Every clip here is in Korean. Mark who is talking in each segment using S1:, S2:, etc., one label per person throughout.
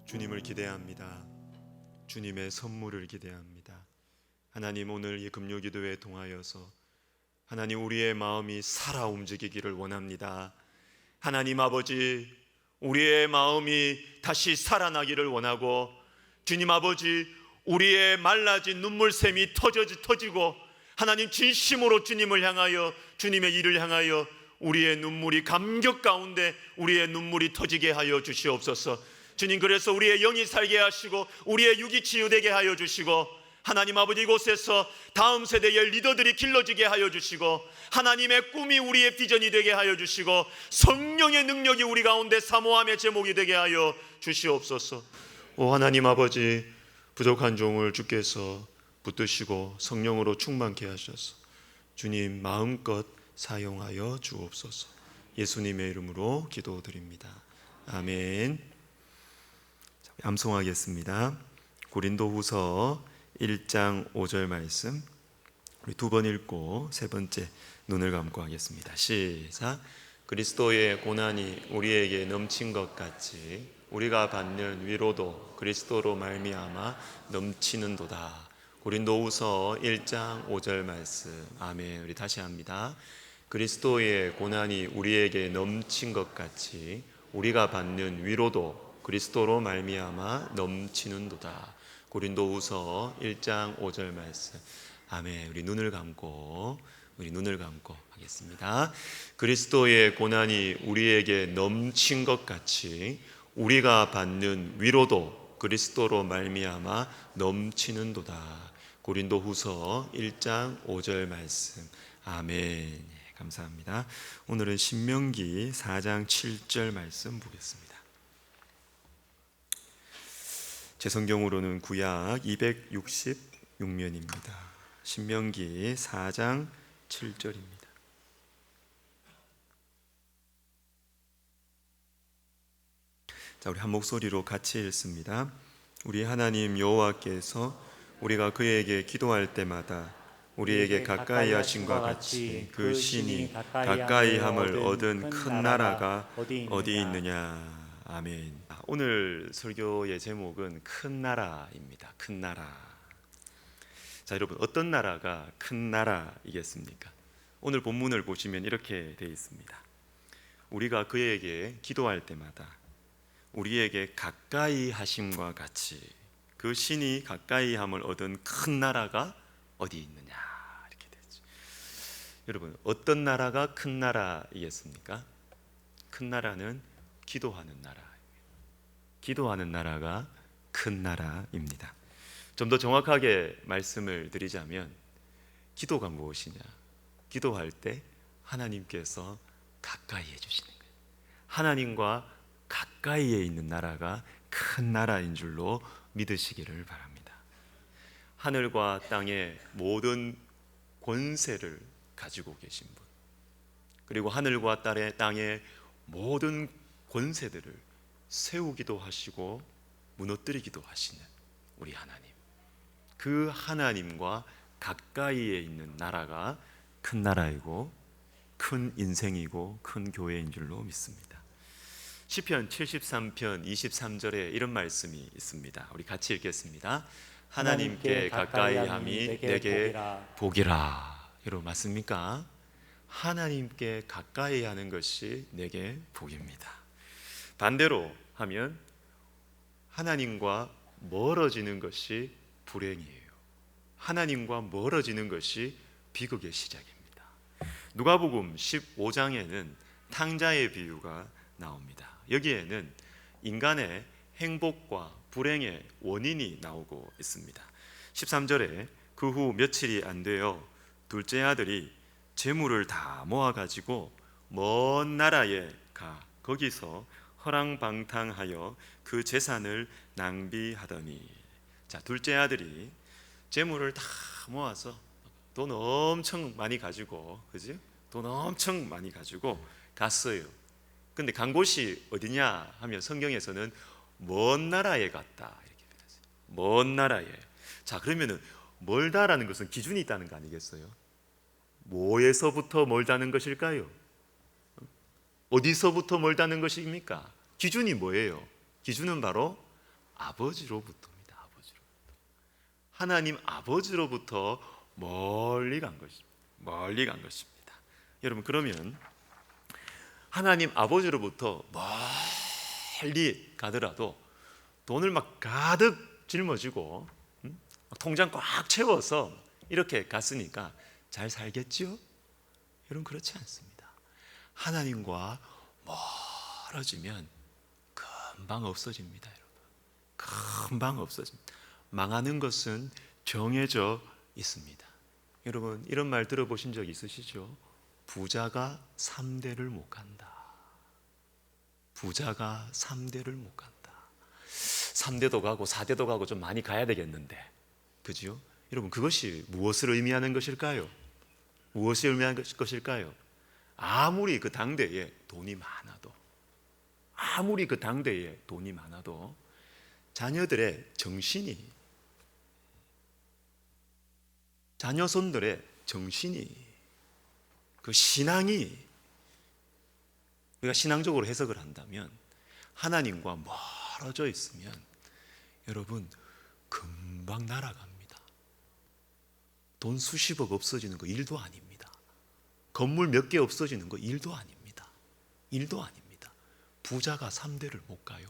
S1: 주님을 기대합니다. 주님의 선물을 기대합니다. 하나님, 오늘 이 금요기도에 통하여서 하나님, 우리의 마음이 살아 움직이기를 원합니다. 하나님 아버지, 우리의 마음이 다시 살아나기를 원하고, 주님 아버지, 우리의 말라진 눈물샘이 터지고 하나님 진심으로 주님을 향하여, 주님의 일을 향하여 우리의 눈물이 감격 가운데 우리의 눈물이 터지게 하여 주시옵소서. 주님, 그래서 우리의 영이 살게 하시고 우리의 육이 치유되게 하여 주시고, 하나님 아버지, 이곳에서 다음 세대의 리더들이 길러지게 하여 주시고, 하나님의 꿈이 우리의 비전이 되게 하여 주시고, 성령의 능력이 우리 가운데 사모함의 제목이 되게 하여 주시옵소서. 오 하나님 아버지, 부족한 종을 주께서 붙드시고 성령으로 충만케 하셔서 주님 마음껏 사용하여 주옵소서. 예수님의 이름으로 기도드립니다. 아멘. 암송하겠습니다. 고린도후서 1장 5절 말씀 우리 두 번 읽고 세 번째 눈을 감고 하겠습니다. 시작. 그리스도의 고난이 우리에게 넘친 것 같이 우리가 받는 위로도 그리스도로 말미암아 넘치는도다. 고린도후서 1장 5절 말씀. 아멘. 우리 다시 합니다. 그리스도의 고난이 우리에게 넘친 것 같이 우리가 받는 위로도 그리스도로 말미암아 넘치는도다. 고린도후서 1장 5절 말씀. 아멘. 우리 눈을 감고 하겠습니다. 그리스도의 고난이 우리에게 넘친 것 같이 우리가 받는 위로도 그리스도로 말미암아 넘치는도다. 고린도후서 1장 5절 말씀. 아멘. 감사합니다. 오늘은 신명기 4장 7절 말씀 보겠습니다. 제 성경으로는 구약 266면입니다. 신명기 4장 7절입니다. 자, 우리 한 목소리로 같이 읽습니다. 우리 하나님 여호와께서 우리가 그에게 기도할 때마다 우리에게 가까이 하심과 같이 그 신이 가까이 함을 얻은 큰 나라가 어디 있느냐. 아멘. 오늘 설교의 제목은 큰 나라입니다. 큰 나라. 자, 여러분, 어떤 나라가 큰 나라이겠습니까? 오늘 본문을 보시면 이렇게 되어 있습니다. 우리가 그에게 기도할 때마다 우리에게 가까이 하심과 같이 그 신이 가까이 함을 얻은 큰 나라가 어디 있느냐, 이렇게 되죠. 여러분, 어떤 나라가 큰 나라이겠습니까? 큰 나라는 기도하는 나라. 기도하는 나라가 큰 나라입니다. 좀 더 정확하게 말씀을 드리자면 기도가 무엇이냐? 기도할 때 하나님께서 가까이 해주시는 거예요. 하나님과 가까이에 있는 나라가 큰 나라인 줄로 믿으시기를 바랍니다. 하늘과 땅의 모든 권세를 가지고 계신 분, 그리고 하늘과 땅의 모든 권세들을 세우기도 하시고 무너뜨리기도 하시는 우리 하나님, 그 하나님과 가까이에 있는 나라가 큰 나라이고 큰 인생이고 큰 교회인 줄로 믿습니다. 시편 73편 23절에 이런 말씀이 있습니다. 우리 같이 읽겠습니다. 하나님께 가까이함이 내게 복이라. 여러분, 맞습니까? 하나님께 가까이 하는 것이 내게 복입니다. 반대로 하면 하나님과 멀어지는 것이 불행이에요. 하나님과 멀어지는 것이 비극의 시작입니다. 누가복음 15장에는 탕자의 비유가 나옵니다. 여기에는 인간의 행복과 불행의 원인이 나오고 있습니다. 13절에 그 후 며칠이 안 되어 둘째 아들이 재물을 다 모아가지고 먼 나라에 가 거기서 허랑방탕하여 그 재산을 낭비하더니. 자, 둘째 아들이 재물을 다 모아서 돈 엄청 많이 가지고, 그지? 돈 엄청 많이 가지고 갔어요. 근데 간 곳이 어디냐 하면 성경에서는 먼 나라에 갔다, 이렇게 표현했어요. 먼 나라에. 자, 그러면은 멀다라는 것은 기준이 있다는 거 아니겠어요? 뭐에서부터 멀다는 것일까요? 어디서부터 멀다는 것입니까? 기준이 뭐예요? 기준은 바로 아버지로부터입니다. 아버지로부터. 하나님 아버지로부터 멀리 간 것입니다. 멀리 간 것입니다. 여러분, 그러면 하나님 아버지로부터 멀리 가더라도 돈을 막 가득 짊어지고 통장 꽉 채워서 이렇게 갔으니까 잘 살겠죠? 여러분, 그렇지 않습니다. 하나님과 멀어지면 금방 없어집니다. 여러분, 금방 없어집니다. 망하는 것은 정해져 있습니다. 여러분, 이런 말 들어보신 적 있으시죠? 부자가 3대를 못 간다. 부자가 3대를 못 간다. 3대도 가고 4대도 가고 좀 많이 가야 되겠는데, 그죠? 여러분, 그것이 무엇을 의미하는 것일까요? 무엇을 의미하는 것일까요? 아무리 그 당대에 돈이 많아도, 아무리 그 당대에 돈이 많아도 자녀들의 정신이, 자녀손들의 정신이, 그 신앙이, 우리가 신앙적으로 해석을 한다면 하나님과 멀어져 있으면 여러분 금방 날아갑니다. 돈 수십억 없어지는 거 일도 아닙니다. 건물 몇 개 없어지는 거 일도 아닙니다. 일도 아닙니다. 부자가 3대를 못 가요.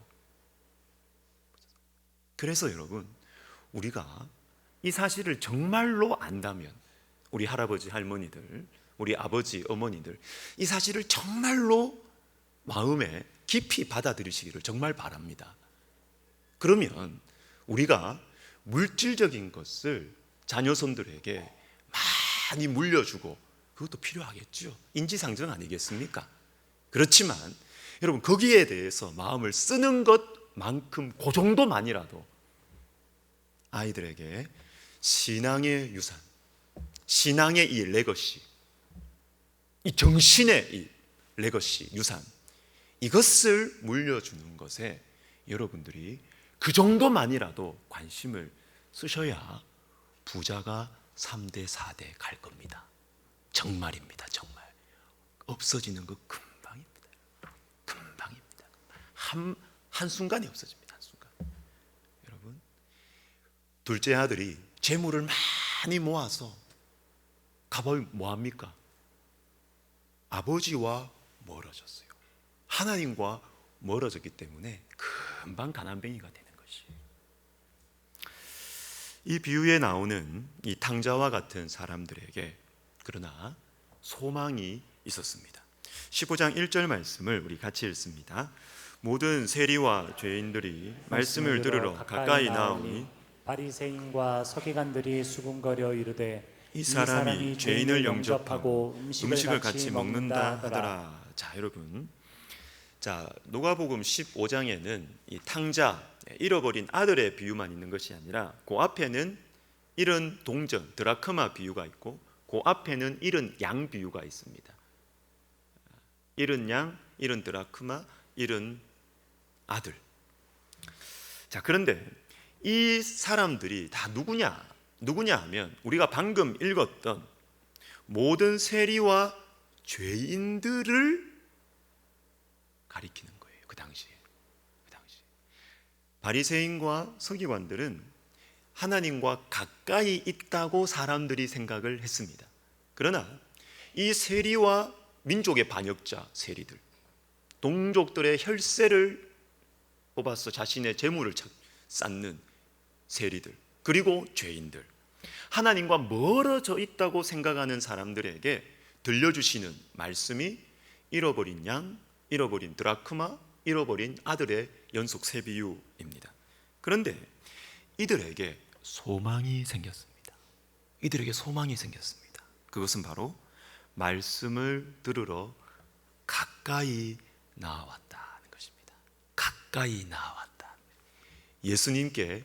S1: 그래서 여러분, 우리가 이 사실을 정말로 안다면, 우리 할아버지 할머니들, 우리 아버지 어머니들, 이 사실을 정말로 마음에 깊이 받아들이시기를 정말 바랍니다. 그러면 우리가 물질적인 것을 자녀손들에게 많이 물려주고, 그것도 필요하겠죠. 인지상정 아니겠습니까? 그렇지만 여러분, 거기에 대해서 마음을 쓰는 것만큼, 그 정도만이라도 아이들에게 신앙의 유산, 신앙의 이 레거시, 이 정신의 이 레거시, 유산, 이것을 물려주는 것에 여러분들이 그 정도만이라도 관심을 쓰셔야 부자가 3대, 4대 갈 겁니다. 정말입니다. 정말. 없어지는 거 금방입니다. 금방입니다. 한순간에 없어집니다. 한순간. 여러분, 둘째 아들이 재물을 많이 모아서 가보면 뭐합니까? 아버지와 멀어졌어요. 하나님과 멀어졌기 때문에 금방 가난뱅이가 되는 것이. 이 비유에 나오는 이 탕자와 같은 사람들에게 그러나 소망이 있었습니다. 15장 1절 말씀을 우리 같이 읽습니다. 모든 세리와 죄인들이 말씀을 들으러 가까이 나오니
S2: 바리새인과 서기관들이 수군거려 이르되
S1: 이 사람이 죄인을 영접하고 음식을 같이 먹는다 하더라. 자, 여러분, 자, 누가복음 15장에는 이 탕자, 잃어버린 아들의 비유만 있는 것이 아니라 그 앞에는 잃은 동전, 드라크마 비유가 있고 그 앞에는 잃은 양 비유가 있습니다. 잃은 양, 잃은 드라크마, 잃은 아들. 자, 그런데 이 사람들이 다 누구냐 하면 우리가 방금 읽었던 모든 세리와 죄인들을 가리키는 거예요. 그 당시에. 바리새인과 서기관들은 하나님과 가까이 있다고 사람들이 생각을 했습니다. 그러나 이 세리와 민족의 반역자 세리들, 동족들의 혈세를 뽑아서 자신의 재물을 쌓는 세리들, 그리고 죄인들, 하나님과 멀어져 있다고 생각하는 사람들에게 들려주시는 말씀이 잃어버린 양, 잃어버린 드라크마, 잃어버린 아들의 연속 세 비유입니다. 그런데 이들에게 소망이 생겼습니다. 이들에게 소망이 생겼습니다. 그것은 바로 말씀을 들으러 가까이 나왔다는 것입니다. 가까이 나왔다. 예수님께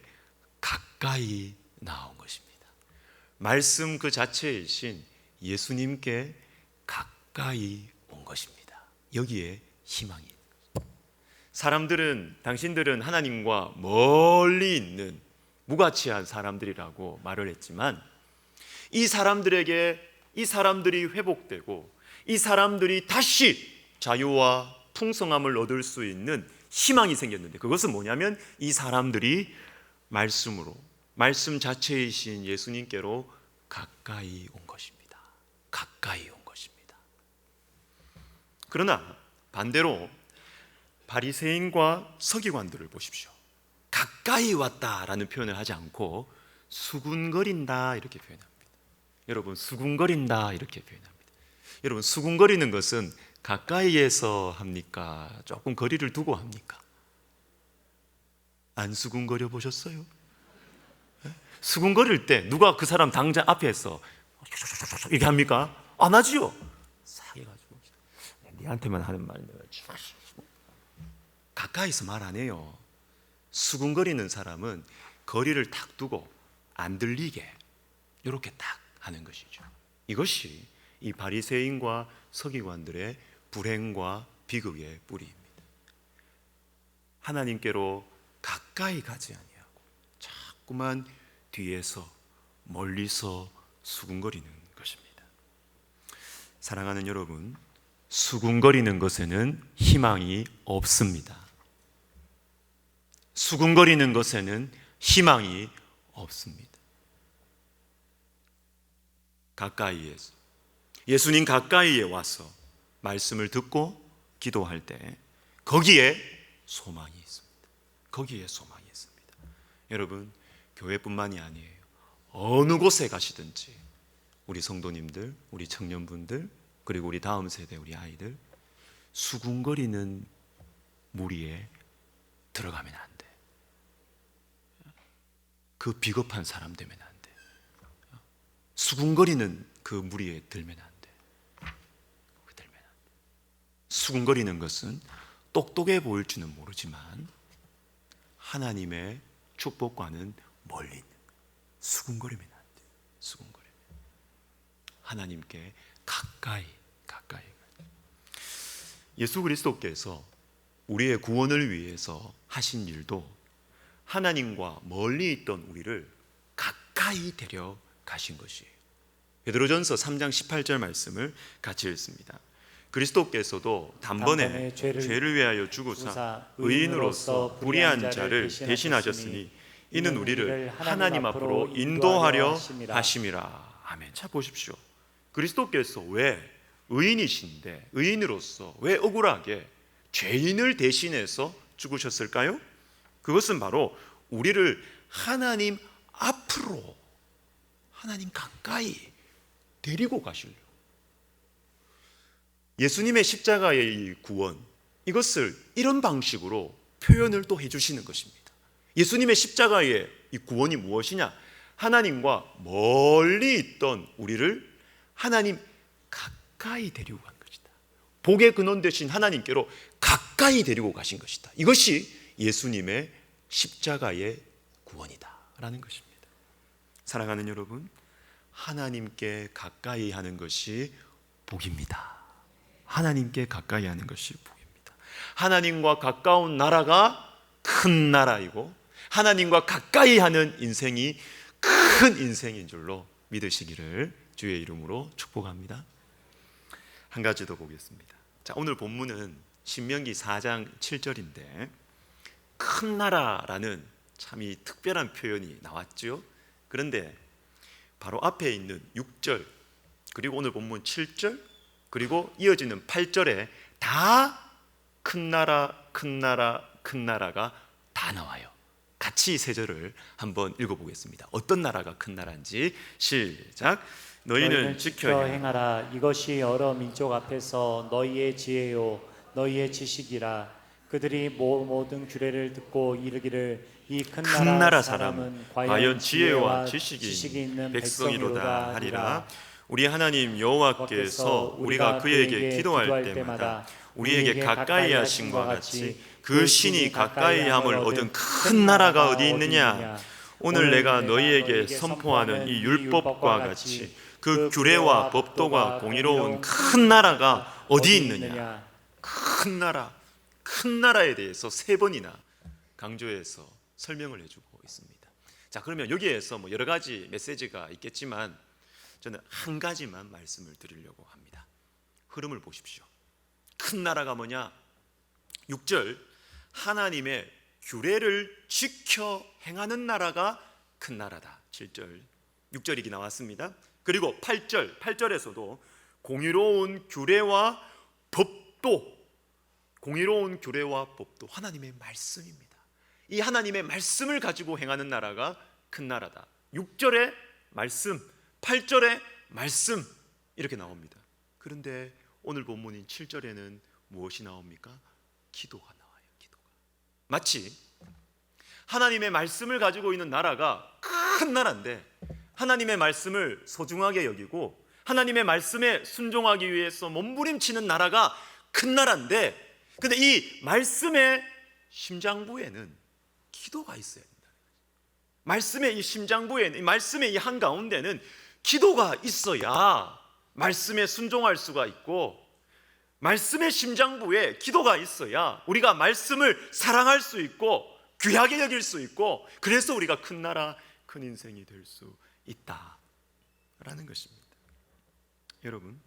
S1: 가까이 나온 것입니다. 말씀 그 자체이신 예수님께 가까이 온 것입니다. 여기에 희망이 있는 것입니다. 사람들은, 당신들은 하나님과 멀리 있는 무가치한 사람들이라고 말을 했지만, 이 사람들에게, 이 사람들이 회복되고 이 사람들이 다시 자유와 풍성함을 얻을 수 있는 희망이 생겼는데, 그것은 뭐냐면 이 사람들이 말씀으로, 말씀 자체이신 예수님께로 가까이 온 것입니다. 가까이 온 것입니다. 그러나 반대로 바리새인과 서기관들을 보십시오. 가까이 왔다라는 표현을 하지 않고 수군거린다 이렇게 표현합니다. 여러분, 수군거린다 이렇게 표현합니다. 여러분, 수군거리는 것은 가까이에서 합니까? 조금 거리를 두고 합니까? 안 수군거려 보셨어요? 수군거릴 때 누가 그 사람 당장 앞에서 이렇게 합니까? 안 하지요. 싹 해가지고 니한테만 하는 말인데 가까이서 말 안 해요. 수군거리는 사람은 거리를 탁 두고 안 들리게 이렇게 딱 하는 것이죠. 이것이 이 바리새인과 서기관들의 불행과 비극의 뿌리입니다. 하나님께로 가까이 가지 아니하고 자꾸만 뒤에서 멀리서 수군거리는 것입니다. 사랑하는 여러분, 수군거리는 것에는 희망이 없습니다. 수군거리는 것에는 희망이 없습니다. 가까이에서, 예수님 가까이에 와서 말씀을 듣고 기도할 때 거기에 소망이 있습니다. 거기에 소망이 있습니다. 여러분, 교회뿐만이 아니에요. 어느 곳에 가시든지 우리 성도님들, 우리 청년분들, 그리고 우리 다음 세대 우리 아이들, 수군거리는 무리에 들어가면 안 돼. 그 비겁한 사람 되면 안 돼. 수군거리는 그 무리에 들면 안 돼. 수군거리는 것은 똑똑해 보일지는 모르지만 하나님의 축복과는 멀리 있는, 수군거리면 안 돼. 수군거리면 하나님께 가까이 예수 그리스도께서 우리의 구원을 위해서 하신 일도 하나님과 멀리 있던 우리를 가까이 데려가신 것이에요. 베드로전서 3장 18절 말씀을 같이 읽습니다. 그리스도께서도 단번에 죄를 위하여 죽으사 의인으로서 불의한 자를 대신하셨으니 이는 우리를 하나님 앞으로 인도하려 하심이라. 아멘. 자, 보십시오. 그리스도께서 왜 의인이신데, 의인으로서 왜 억울하게 죄인을 대신해서 죽으셨을까요? 그것은 바로 우리를 하나님 앞으로, 하나님 가까이 데리고 가시려고. 예수님의 십자가의 이 구원, 이것을 이런 방식으로 표현을 또 해주시는 것입니다. 예수님의 십자가의 이 구원이 무엇이냐? 하나님과 멀리 있던 우리를 하나님 가까이 데리고 간 것이다. 복의 근원 되신 하나님께로 가까이 데리고 가신 것이다. 이것이 예수님의 십자가의 구원이다 라는 것입니다. 사랑하는 여러분, 하나님께 가까이 하는 것이 복입니다. 하나님께 가까이 하는 것이 복입니다. 하나님과 가까운 나라가 큰 나라이고 하나님과 가까이 하는 인생이 큰 인생인 줄로 믿으시기를 주의 이름으로 축복합니다. 한 가지 더 보겠습니다. 자, 오늘 본문은 신명기 4장 7절인데 큰 나라라는 참 이 특별한 표현이 나왔죠. 그런데 바로 앞에 있는 6절, 그리고 오늘 본문 7절, 그리고 이어지는 8절에 다 큰 나라, 큰 나라, 큰 나라가 다 나와요. 같이 이 세 절을 한번 읽어보겠습니다. 어떤 나라가 큰 나라인지 시작. 너희는 지켜
S2: 행하라. 이것이 여러 민족 앞에서 너희의 지혜요 너희의 지식이라. 그들이 모든 규례를 듣고 이르기를 이 큰 나라 사람은 과연 지혜와 지식이 있는 백성이로다 하리라.
S1: 우리 하나님 여호와께서 우리가 그에게 기도할 때마다 우리에게 가까이 하심과 같이 그 신이 가까이 함을 얻은 큰 나라가 어디 있느냐? 오늘 내가 너희에게 선포하는 이 율법과 같이 그 규례와 법도가 공의로운 큰 나라가 어디 있느냐? 큰 나라, 큰 나라에 대해서 3번이나 강조해서 설명을 해주고 있습니다. 자, 그러면 여기에서 여러 가지 메시지가 있겠지만 저는 한 가지만 말씀을 드리려고 합니다. 흐름을 보십시오. 큰 나라가 뭐냐? 6절, 하나님의 규례를 지켜 행하는 나라가 큰 나라다. 7절, 6절 이기 나왔습니다. 그리고 8절에서도 공의로운 규례와 법도, 공의로운 규례와 법도 하나님의 말씀입니다. 이 하나님의 말씀을 가지고 행하는 나라가 큰 나라다. 6절에 말씀, 8절에 말씀 이렇게 나옵니다. 그런데 오늘 본문인 7절에는 무엇이 나옵니까? 기도가 나와요. 기도가. 마치 하나님의 말씀을 가지고 있는 나라가 큰 나라인데 하나님의 말씀을 소중하게 여기고 하나님의 말씀에 순종하기 위해서 몸부림치는 나라가 큰 나라인데, 근데 이 말씀의 심장부에는 기도가 있어야 된다. 말씀의 이 심장부에는, 이 말씀의 이 한가운데는 기도가 있어야 말씀에 순종할 수가 있고, 말씀의 심장부에 기도가 있어야 우리가 말씀을 사랑할 수 있고 귀하게 여길 수 있고, 그래서 우리가 큰 나라, 큰 인생이 될 수 있다라는 것입니다. 여러분,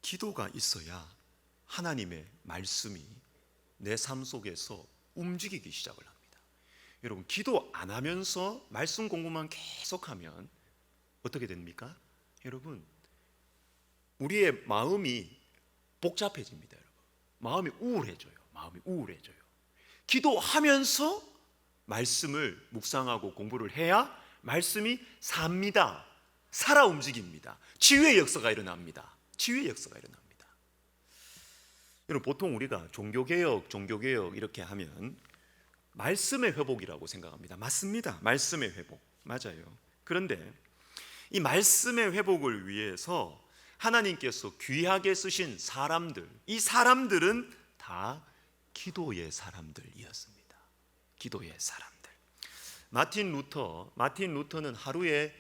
S1: 기도가 있어야 하나님의 말씀이 내 삶 속에서 움직이기 시작을 합니다. 여러분, 기도 안 하면서 말씀 공부만 계속하면 어떻게 됩니까? 여러분, 우리의 마음이 복잡해집니다. 여러분, 마음이 우울해져요. 마음이 우울해져요. 기도하면서 말씀을 묵상하고 공부를 해야 말씀이 삽니다. 살아 움직입니다. 치유의 역사가 일어납니다. 치유의 역사가 일어납니다. 여러분, 보통 우리가 종교개혁 이렇게 하면 말씀의 회복이라고 생각합니다. 맞습니다. 말씀의 회복 맞아요. 그런데 이 말씀의 회복을 위해서 하나님께서 귀하게 쓰신 사람들, 이 사람들은 다 기도의 사람들이었습니다. 기도의 사람들. 마틴 루터는 하루에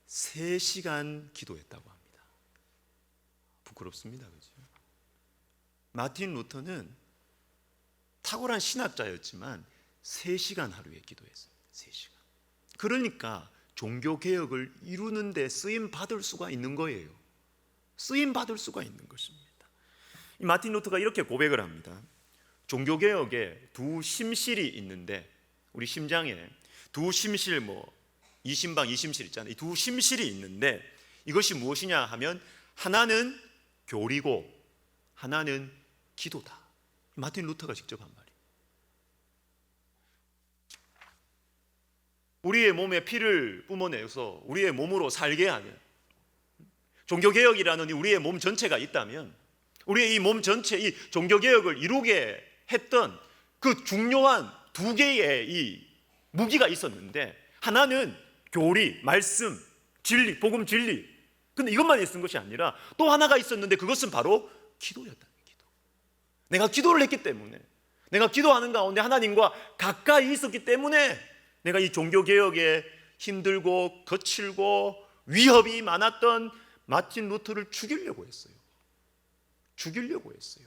S1: 3시간 기도했다고 합니다. 부끄럽습니다, 그렇죠? 마틴 루터는 탁월한 신학자였지만 3시간 하루에 기도했습니다. 3시간. 그러니까 종교개혁을 이루는 데 쓰임 받을 수가 있는 거예요. 쓰임 받을 수가 있는 것입니다. 이 마틴 루터가 이렇게 고백을 합니다. 종교개혁에 두 심실이 있는데, 우리 심장에 두 심실, 이심방 이심실 있잖아요. 이 두 심실이 있는데 이것이 무엇이냐 하면 하나는 교리고 하나는 기도다. 마틴 루터가 직접 한 말이에요. 우리의 몸에 피를 뿜어내서 우리의 몸으로 살게 하는 종교개혁이라는 우리의 몸 전체가 있다면, 우리의 이 몸 전체, 이 종교개혁을 이루게 했던 그 중요한 두 개의 이 무기가 있었는데, 하나는 교리, 말씀, 진리, 복음 진리. 근데 이것만 있는 것이 아니라 또 하나가 있었는데 그것은 바로 기도였다는 거예요. 기도. 내가 기도를 했기 때문에, 내가 기도하는 가운데 하나님과 가까이 있었기 때문에 내가 이 종교개혁에 힘들고 거칠고 위협이 많았던 마틴 루터를 죽이려고 했어요. 죽이려고 했어요.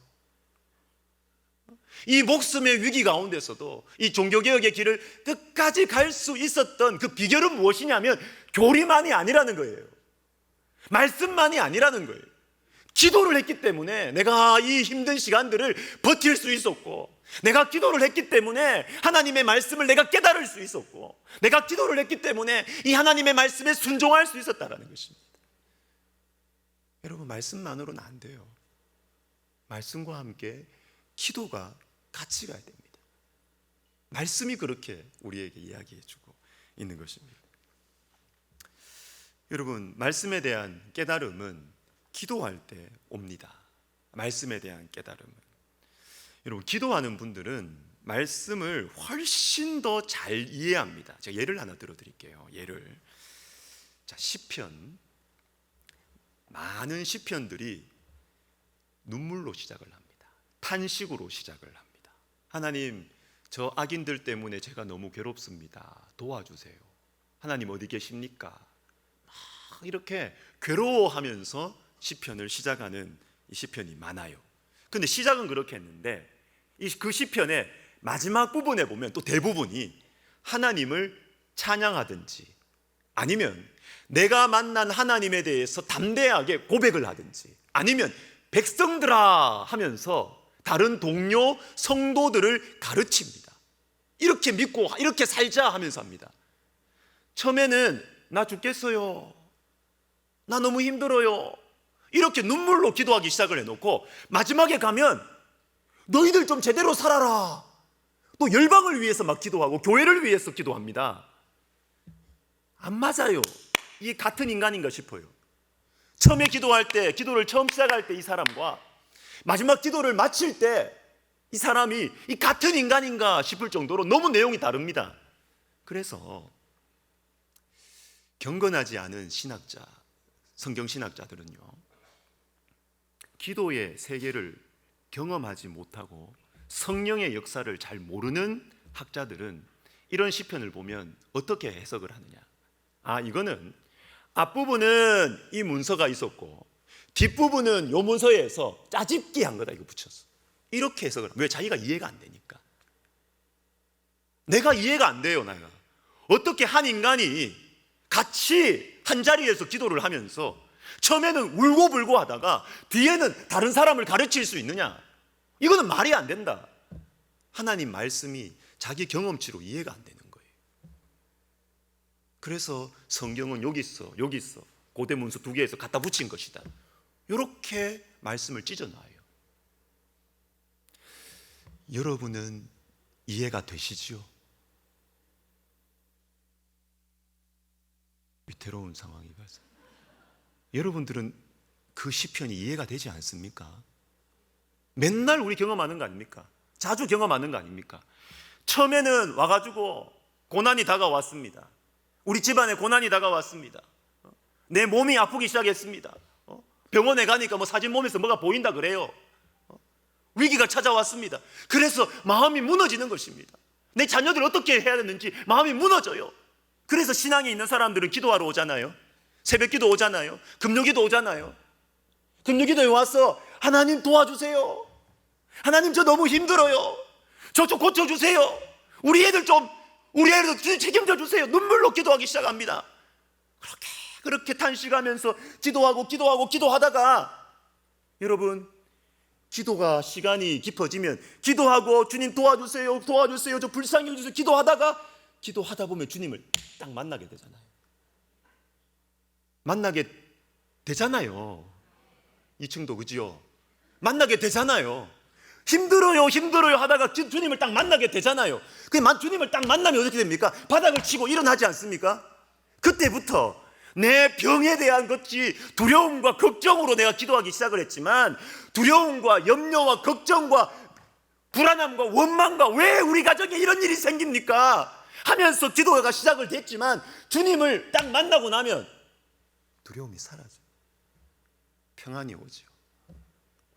S1: 이 목숨의 위기 가운데서도 이 종교개혁의 길을 끝까지 갈 수 있었던 그 비결은 무엇이냐면 교리만이 아니라는 거예요. 말씀만이 아니라는 거예요. 기도를 했기 때문에 내가 이 힘든 시간들을 버틸 수 있었고, 내가 기도를 했기 때문에 하나님의 말씀을 내가 깨달을 수 있었고, 내가 기도를 했기 때문에 이 하나님의 말씀에 순종할 수 있었다는 것입니다. 여러분, 말씀만으로는 안 돼요. 말씀과 함께 기도가 같이 가야 됩니다. 말씀이 그렇게 우리에게 이야기해주고 있는 것입니다. 여러분, 말씀에 대한 깨달음은 기도할 때 옵니다. 말씀에 대한 깨달음은. 여러분, 기도하는 분들은 말씀을 훨씬 더 잘 이해합니다. 제가 예를 하나 들어드릴게요. 예를. 자, 시편. 많은 시편들이 눈물로 시작을 합니다. 탄식으로 시작을 합니다. 하나님, 저 악인들 때문에 제가 너무 괴롭습니다. 도와주세요. 하나님 어디 계십니까? 막 이렇게 괴로워하면서 시편을 시작하는 이 시편이 많아요. 근데 시작은 그렇게 했는데 그 시편의 마지막 부분에 보면 또 대부분이 하나님을 찬양하든지 아니면 내가 만난 하나님에 대해서 담대하게 고백을 하든지 아니면 백성들아 하면서 다른 동료 성도들을 가르칩니다. 이렇게 믿고 이렇게 살자 하면서 합니다. 처음에는 나 죽겠어요, 나 너무 힘들어요, 이렇게 눈물로 기도하기 시작을 해놓고 마지막에 가면 너희들 좀 제대로 살아라, 또 열방을 위해서 막 기도하고 교회를 위해서 기도합니다. 안 맞아요. 이게 같은 인간인가 싶어요. 처음에 기도할 때, 기도를 처음 시작할 때 이 사람과 마지막 기도를 마칠 때 이 사람이 이 같은 인간인가 싶을 정도로 너무 내용이 다릅니다. 그래서 경건하지 않은 신학자, 성경 신학자들은요, 기도의 세계를 경험하지 못하고 성령의 역사를 잘 모르는 학자들은 이런 시편을 보면 어떻게 해석을 하느냐. 이거는 앞부분은 이 문서가 있었고 뒷부분은 요 문서에서 짜집기 한 거다, 이거 붙였어. 이렇게 해석을. 왜? 자기가 이해가 안 되니까. 내가 이해가 안 돼요. 내가 어떻게 한 인간이 같이 한 자리에서 기도를 하면서 처음에는 울고불고 하다가 뒤에는 다른 사람을 가르칠 수 있느냐? 이거는 말이 안 된다. 하나님 말씀이 자기 경험치로 이해가 안 되는 거예요. 그래서 성경은 여기 있어, 여기 있어, 고대 문서 2개에서 갖다 붙인 것이다, 이렇게 말씀을 찢어놔요. 여러분은 이해가 되시죠? 위태로운 상황이 발생. 여러분들은 그 시편이 이해가 되지 않습니까? 맨날 우리 경험하는 거 아닙니까? 자주 경험하는 거 아닙니까? 처음에는 와가지고 고난이 다가왔습니다. 우리 집안에 고난이 다가왔습니다. 내 몸이 아프기 시작했습니다. 병원에 가니까 뭐 사진 몸에서 뭐가 보인다 그래요. 위기가 찾아왔습니다. 그래서 마음이 무너지는 것입니다. 내 자녀들 어떻게 해야 되는지 마음이 무너져요. 그래서 신앙이 있는 사람들은 기도하러 오잖아요. 새벽기도 오잖아요. 금요기도 오잖아요. 금요기도에 와서 하나님 도와주세요, 하나님 저 너무 힘들어요, 저 좀 고쳐주세요, 우리 애들 책임져 주세요. 눈물로 기도하기 시작합니다. 그렇게 탄식하면서 기도하다가 여러분, 기도가 시간이 깊어지면 기도하고 주님 도와주세요, 저 불쌍히 해주세요 기도하다 보면 주님을 딱 만나게 되잖아요. 2층도 그지요? 만나게 되잖아요. 힘들어요 하다가 주님을 딱 만나게 되잖아요. 주님을 딱 만나면 어떻게 됩니까? 바닥을 치고 일어나지 않습니까? 그때부터 내 병에 대한 것이 두려움과 걱정으로 내가 기도하기 시작을 했지만, 두려움과 염려와 걱정과 불안함과 원망과 왜 우리 가정에 이런 일이 생깁니까? 하면서 기도가 시작을 됐지만 주님을 딱 만나고 나면 두려움이 사라져요. 평안이 오죠.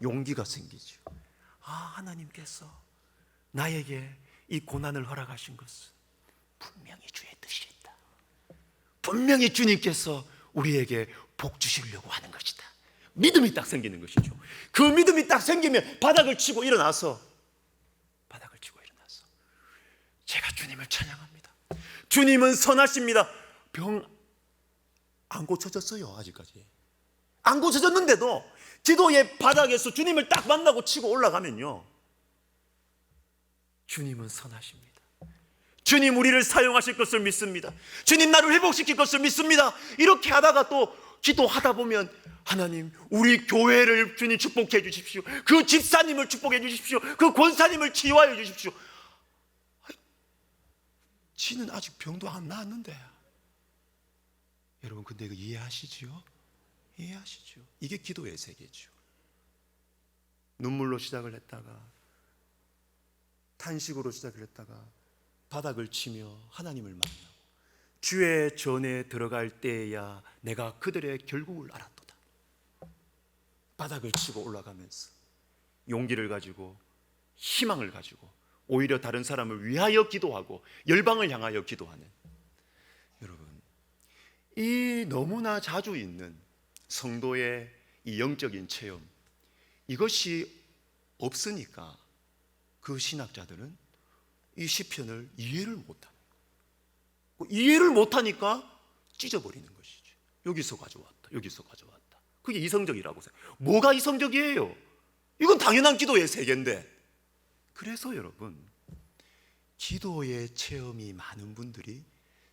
S1: 용기가 생기죠. 하나님께서 나에게 이 고난을 허락하신 것은 분명히 주의 뜻이 있다. 분명히 주님께서 우리에게 복 주시려고 하는 것이다. 믿음이 딱 생기는 것이죠. 그 믿음이 딱 생기면 바닥을 치고 일어나서 제가 주님을 찬양합니다. 주님은 선하십니다. 병 안 고쳐졌어요. 아직까지 안 고쳐졌는데도 기도의 바닥에서 주님을 딱 만나고 치고 올라가면요, 주님은 선하십니다. 주님 우리를 사용하실 것을 믿습니다. 주님 나를 회복시킬 것을 믿습니다. 이렇게 하다가 또 기도하다 보면 하나님 우리 교회를 주님 축복해 주십시오. 그 집사님을 축복해 주십시오. 그 권사님을 치유하여 주십시오. 지는 아직 병도 안 나았는데. 여러분, 근데 이거 이해하시죠? 이게 기도의 세계죠. 눈물로 시작을 했다가 탄식으로 시작을 했다가 바닥을 치며 하나님을 만나고 주의 전에 들어갈 때야 내가 그들의 결국을 알았도다. 바닥을 치고 올라가면서 용기를 가지고 희망을 가지고 오히려 다른 사람을 위하여 기도하고 열방을 향하여 기도하는, 여러분, 이 너무나 자주 있는 성도의 이 영적인 체험, 이것이 없으니까 그 신학자들은 이 시편을 이해를 못하니까 찢어버리는 것이죠. 여기서 가져왔다. 그게 이성적이라고 생각해요. 뭐가 이성적이에요? 이건 당연한 기도의 세계인데. 그래서 여러분, 기도의 체험이 많은 분들이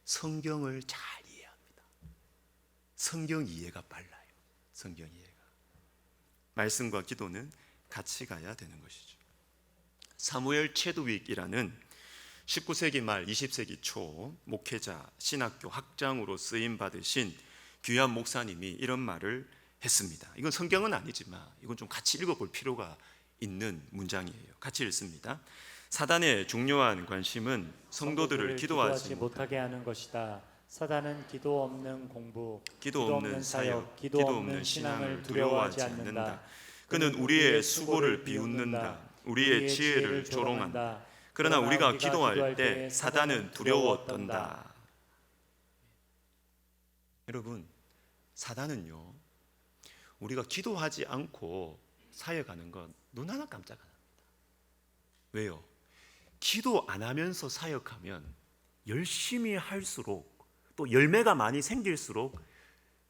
S1: 성경을 잘 이해합니다. 성경 이해가 빨라요. 성경 이해가. 말씀과 기도는 같이 가야 되는 것이죠. 사무엘 체드윅이라는 19세기 말 20세기 초 목회자, 신학교 학장으로 쓰임 받으신 귀한 목사님이 이런 말을 했습니다. 이건 성경은 아니지만 이건 좀 같이 읽어볼 필요가 있는 문장이에요. 같이 읽습니다. 사단의 중요한 관심은 성도들을 기도하지
S2: 못하게 하는 것이다. 사단은 기도 없는 공부,
S1: 기도 없는 사역, 기도 없는 신앙을 두려워하지 않는다. 그는 우리의 수고를 비웃는다. 우리의 지혜를 조롱한다. 그러나 우리가 기도할 때 사단은 두려워떤다. 여러분, 사단은요, 우리가 기도하지 않고 사역하는 건 눈 하나 깜짝 안 합니다. 왜요? 기도 안 하면서 사역하면 열심히 할수록 또 열매가 많이 생길수록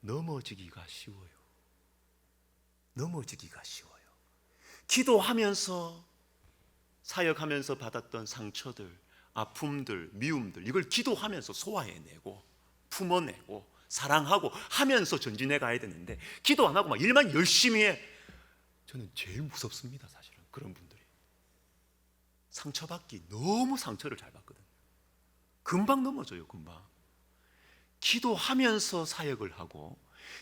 S1: 넘어지기가 쉬워요. 넘어지기가 쉬워요. 기도하면서 사역하면서 받았던 상처들, 아픔들, 미움들, 이걸 기도하면서 소화해내고 품어내고 사랑하고 하면서 전진해 가야 되는데, 기도 안 하고 막 일만 열심히 해. 저는 제일 무섭습니다. 사실은 그런 분들이 상처받기, 너무 상처를 잘 받거든요. 금방 넘어져요. 금방. 기도하면서 사역을 하고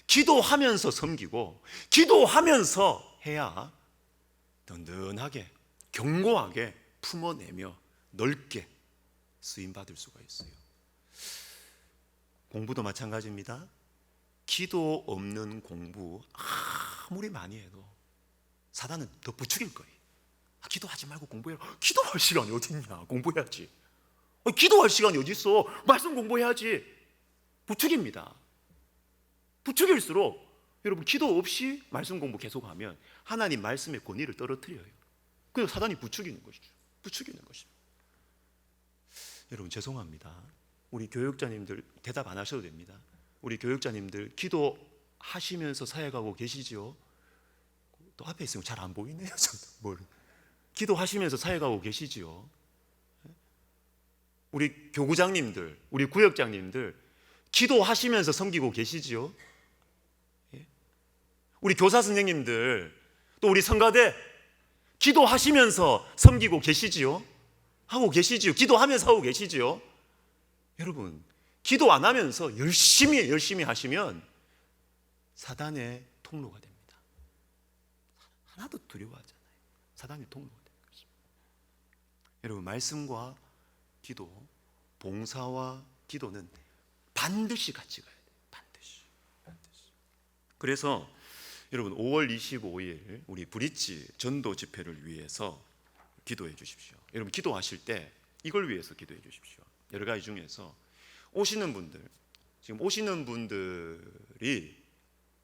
S1: 기도하면서 섬기고 기도하면서 해야 든든하게 견고하게 품어내며 넓게 쓰임받을 수가 있어요. 공부도 마찬가지입니다. 기도 없는 공부 아무리 많이 해도 사단은 더 부추길 거예요. 기도하지 말고 공부해라. 기도할 시간이 어디 있냐? 공부해야지. 기도할 시간이 어디 있어? 말씀 공부해야지. 부추깁니다. 부추길수록 여러분, 기도 없이 말씀 공부 계속하면 하나님 말씀의 권위를 떨어뜨려요. 그래서 사단이 부추기는 것이죠. 부추기는 것입니다. 여러분, 죄송합니다. 우리 교육자님들 대답 안 하셔도 됩니다. 우리 교육자님들 기도하시면서 사역하고 계시죠? 또 앞에 있으면 잘 안 보이네요. 뭘 기도하시면서 사역하고 계시죠? 우리 교구장님들, 우리 구역장님들 기도하시면서 섬기고 계시지요? 우리 교사 선생님들, 또 우리 성가대 기도하시면서 섬기고 계시지요? 하고 계시지요? 기도하면서 하고 계시지요? 여러분, 기도 안 하면서 열심히 하시면 사단의 통로가 됩니다. 하나도 두려워하잖아요. 사단의 통로가 되는 것입니다. 여러분, 말씀과 기도, 봉사와 기도는 반드시 같이 가야 돼요. 반드시. 그래서 여러분, 5월 25일 우리 브릿지 전도 집회를 위해서 기도해 주십시오. 여러분, 기도하실 때 이걸 위해서 기도해 주십시오. 여러 가지 중에서 오시는 분들, 지금 오시는 분들이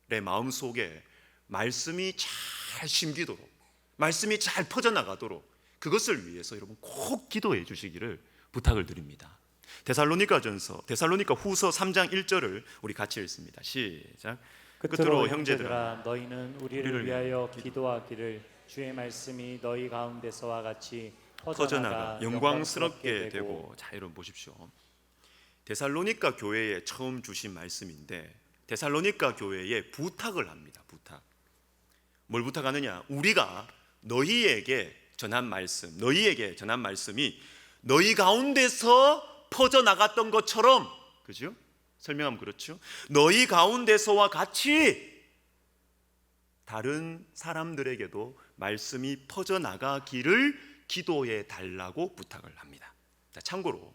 S1: 내 마음 속에 말씀이 잘 심기도록, 말씀이 잘 퍼져나가도록 그것을 위해서 여러분 꼭 기도해 주시기를 부탁을 드립니다. 데살로니가 후서 3장 1절을 우리 같이 읽습니다. 시작.
S2: 끝으로 형제들아, 너희는 우리를 위하여 기도하기를, 주의 말씀이 너희 가운데서와 같이 퍼져나가
S1: 영광스럽게 되고. 자, 여러분 보십시오. 데살로니가 교회에 처음 주신 말씀인데, 데살로니가 교회에 부탁을 합니다. 부탁. 뭘 부탁하느냐? 우리가 너희에게 전한 말씀이 너희 가운데서 퍼져나갔던 것처럼, 그죠? 설명하면 그렇죠. 너희 가운데서와 같이 다른 사람들에게도 말씀이 퍼져나가기를 기도해 달라고 부탁을 합니다. 자, 참고로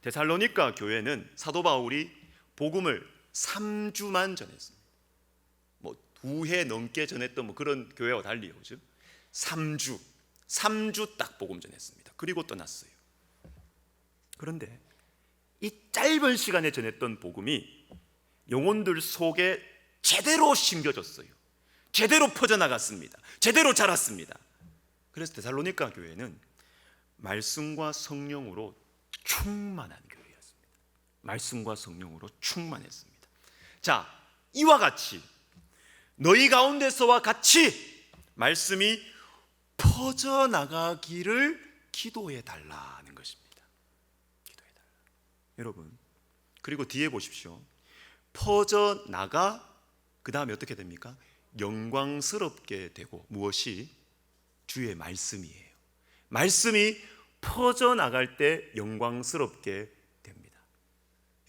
S1: 데살로니가 교회는 사도 바울이 복음을 3주만 전했습니다. 2해 넘게 전했던 그런 교회와 달리요, 그죠? 3주 딱 복음 전했습니다. 그리고 떠났어요. 그런데 이 짧은 시간에 전했던 복음이 영혼들 속에 제대로 심겨졌어요. 제대로 퍼져나갔습니다. 제대로 자랐습니다. 그래서 데살로니가 교회는 말씀과 성령으로 충만한 교회였습니다. 말씀과 성령으로 충만했습니다. 자, 이와 같이 너희 가운데서와 같이 말씀이 퍼져나가기를 기도해 달라는 것입니다. 기도해 달라. 여러분, 그리고 뒤에 보십시오. 퍼져나가 그 다음에 어떻게 됩니까? 영광스럽게 되고, 무엇이? 주의 말씀이에요. 말씀이 퍼져나갈 때 영광스럽게 됩니다.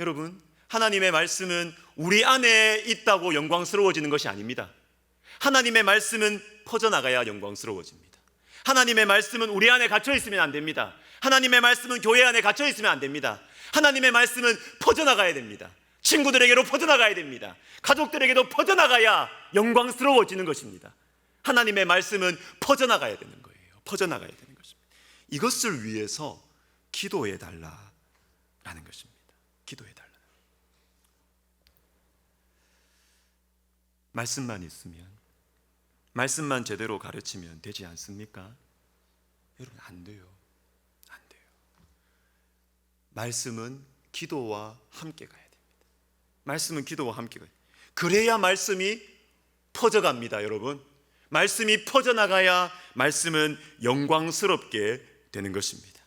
S1: 여러분, 하나님의 말씀은 우리 안에 있다고 영광스러워지는 것이 아닙니다. 하나님의 말씀은 퍼져나가야 영광스러워집니다. 하나님의 말씀은 우리 안에 갇혀 있으면 안 됩니다. 하나님의 말씀은 교회 안에 갇혀 있으면 안 됩니다. 하나님의 말씀은 퍼져나가야 됩니다. 친구들에게로 퍼져나가야 됩니다. 가족들에게도 퍼져나가야 영광스러워지는 것입니다. 하나님의 말씀은 퍼져나가야 되는 거예요. 퍼져나가야 되는 것입니다. 이것을 위해서 기도해 달라라는 것입니다. 기도해 달라. 말씀만 있으면, 말씀만 제대로 가르치면 되지 않습니까? 여러분, 안 돼요. 안 돼요. 말씀은 기도와 함께 가야 됩니다. 말씀은 기도와 함께 가야 돼요. 그래야 말씀이 퍼져갑니다, 여러분. 말씀이 퍼져나가야 말씀은 영광스럽게 되는 것입니다.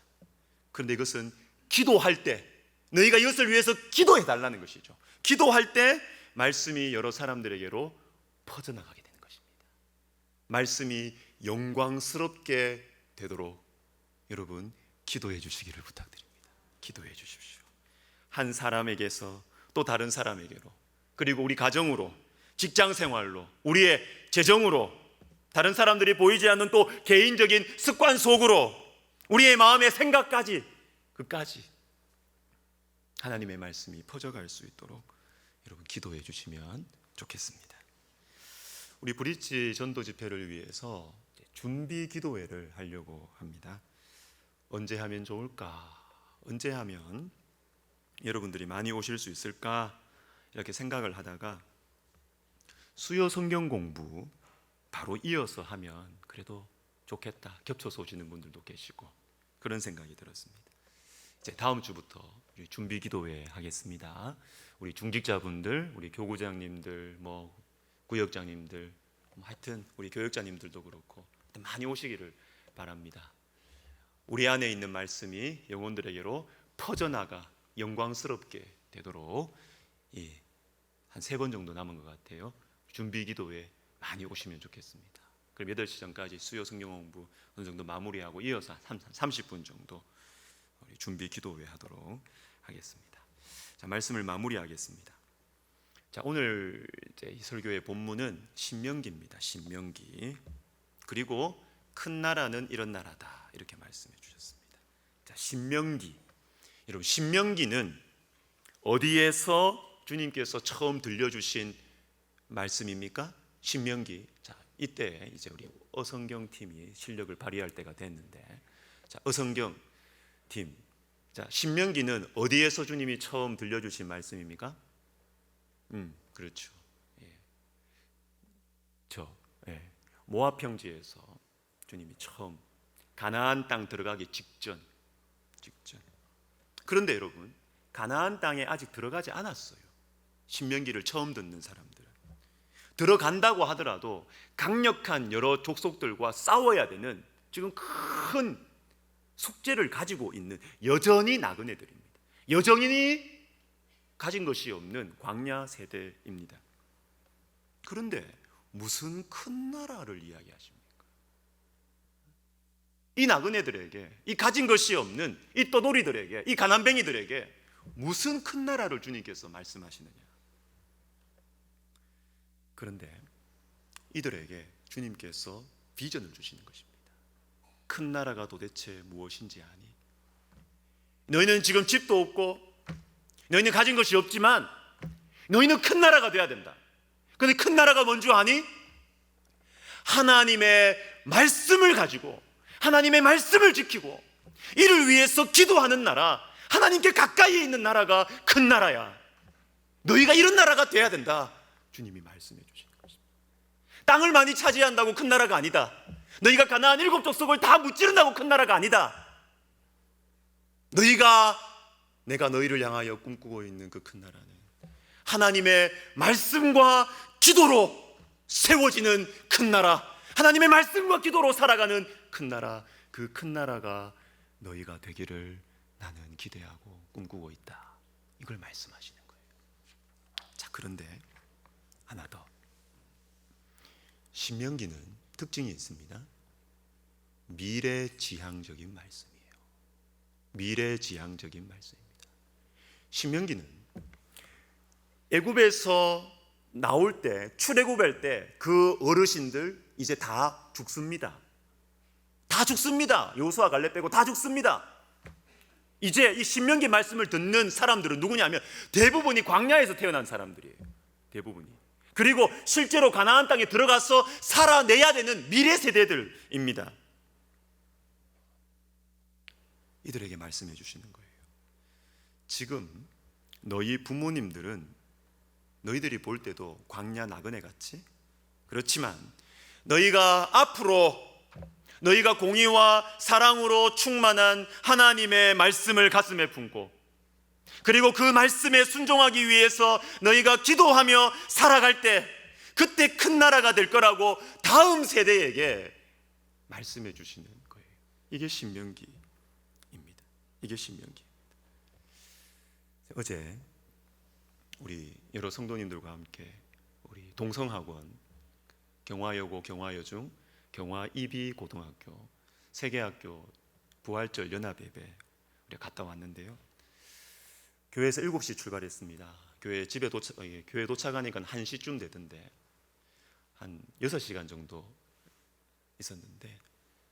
S1: 그런데 이것은 기도할 때, 너희가 이것을 위해서 기도해 달라는 것이죠. 기도할 때 말씀이 여러 사람들에게로 퍼져나가게 되는 것입니다. 말씀이 영광스럽게 되도록 여러분 기도해 주시기를 부탁드립니다. 기도해 주십시오. 한 사람에게서 또 다른 사람에게로, 그리고 우리 가정으로, 직장 생활로, 우리의 재정으로, 다른 사람들이 보이지 않는 또 개인적인 습관 속으로, 우리의 마음의 생각까지, 그까지 하나님의 말씀이 퍼져갈 수 있도록 여러분 기도해 주시면 좋겠습니다. 우리 브릿지 전도 집회를 위해서 준비 기도회를 하려고 합니다. 언제 하면 좋을까? 언제 하면 여러분들이 많이 오실 수 있을까? 이렇게 생각을 하다가 수요 성경 공부 바로 이어서 하면 그래도 좋겠다, 겹쳐서 오시는 분들도 계시고 그런 생각이 들었습니다. 이제 다음 주부터 준비 기도회 하겠습니다. 우리 중직자분들, 우리 교구장님들, 구역장님들, 하여튼 우리 교역자님들도 그렇고 많이 오시기를 바랍니다. 우리 안에 있는 말씀이 영혼들에게로 퍼져나가 영광스럽게 되도록 한 3번 정도 남은 것 같아요. 준비 기도회 많이 오시면 좋겠습니다. 그럼 8시 전까지 수요 성경 공부 어느 정도 마무리하고 이어서 30분 정도 우리 준비 기도회 하도록 하겠습니다. 자, 말씀을 마무리하겠습니다. 자, 오늘 이제 이 설교의 본문은 신명기입니다. 신명기. 그리고 큰 나라는 이런 나라다, 이렇게 말씀해 주셨습니다. 자, 신명기. 여러분, 신명기는 어디에서 주님께서 처음 들려주신 말씀입니까? 신명기. 자, 이때 이제 우리 어성경 팀이 실력을 발휘할 때가 됐는데, 자, 어성경 팀. 자, 신명기는 어디에서 주님이 처음 들려주신 말씀입니까? 그렇죠. 모압 평지에서 주님이 처음 가나안 땅 들어가기 직전. 그런데 여러분, 가나안 땅에 아직 들어가지 않았어요. 신명기를 처음 듣는 사람들은. 들어간다고 하더라도 강력한 여러 족속들과 싸워야 되는 지금 큰 숙제를 가지고 있는 여전히 나그네들입니다. 여전히 가진 것이 없는 광야 세대입니다. 그런데 무슨 큰 나라를 이야기하십니까? 이 나그네들에게, 이 가진 것이 없는 이 떠돌이들에게, 이 가난뱅이들에게 무슨 큰 나라를 주님께서 말씀하시느냐? 그런데 이들에게 주님께서 비전을 주시는 것입니다. 큰 나라가 도대체 무엇인지 아니? 너희는 지금 집도 없고 너희는 가진 것이 없지만 너희는 큰 나라가 돼야 된다. 그런데 큰 나라가 뭔지 아니? 하나님의 말씀을 가지고 하나님의 말씀을 지키고 이를 위해서 기도하는 나라, 하나님께 가까이에 있는 나라가 큰 나라야. 너희가 이런 나라가 돼야 된다. 주님이 말씀해 주시는 것입니다. 땅을 많이 차지한다고 큰 나라가 아니다. 너희가 가나안 7 족속을 다 무찌른다고 큰 나라가 아니다. 내가 너희를 향하여 꿈꾸고 있는 그 큰 나라는 하나님의 말씀과 기도로 세워지는 큰 나라, 하나님의 말씀과 기도로 살아가는 큰 나라, 그 큰 나라가 너희가 되기를 나는 기대하고 꿈꾸고 있다. 이걸 말씀하시는 거예요. 자, 그런데 하나 더. 신명기는 특징이 있습니다. 미래지향적인 말씀이에요. 미래지향적인 말씀입니다. 신명기는 애굽에서 나올 때, 출애굽할 때 그 어르신들 이제 다 죽습니다. 다 죽습니다. 여호수아 갈렙 빼고 다 죽습니다. 이제 이 신명기 말씀을 듣는 사람들은 누구냐면 대부분이 광야에서 태어난 사람들이에요. 대부분이. 그리고 실제로 가나안 땅에 들어가서 살아내야 되는 미래 세대들입니다. 이들에게 말씀해 주시는 거예요. 지금 너희 부모님들은 너희들이 볼 때도 광야 나그네 같이, 그렇지만 너희가 앞으로 너희가 공의와 사랑으로 충만한 하나님의 말씀을 가슴에 품고, 그리고 그 말씀에 순종하기 위해서 너희가 기도하며 살아갈 때 그때 큰 나라가 될 거라고 다음 세대에게 말씀해 주시는 거예요. 이게 신명기입니다. 이게 신명기. 어제 우리 여러 성도님들과 함께 우리 동성학원, 경화여고, 경화여중, 경화이비 고등학교, 세계학교 부활절 연합예배 우리가 갔다 왔는데요. 교회에서 7시 출발했습니다. 교회 도착하니까 1시쯤 되던데 한 6시간 정도 있었는데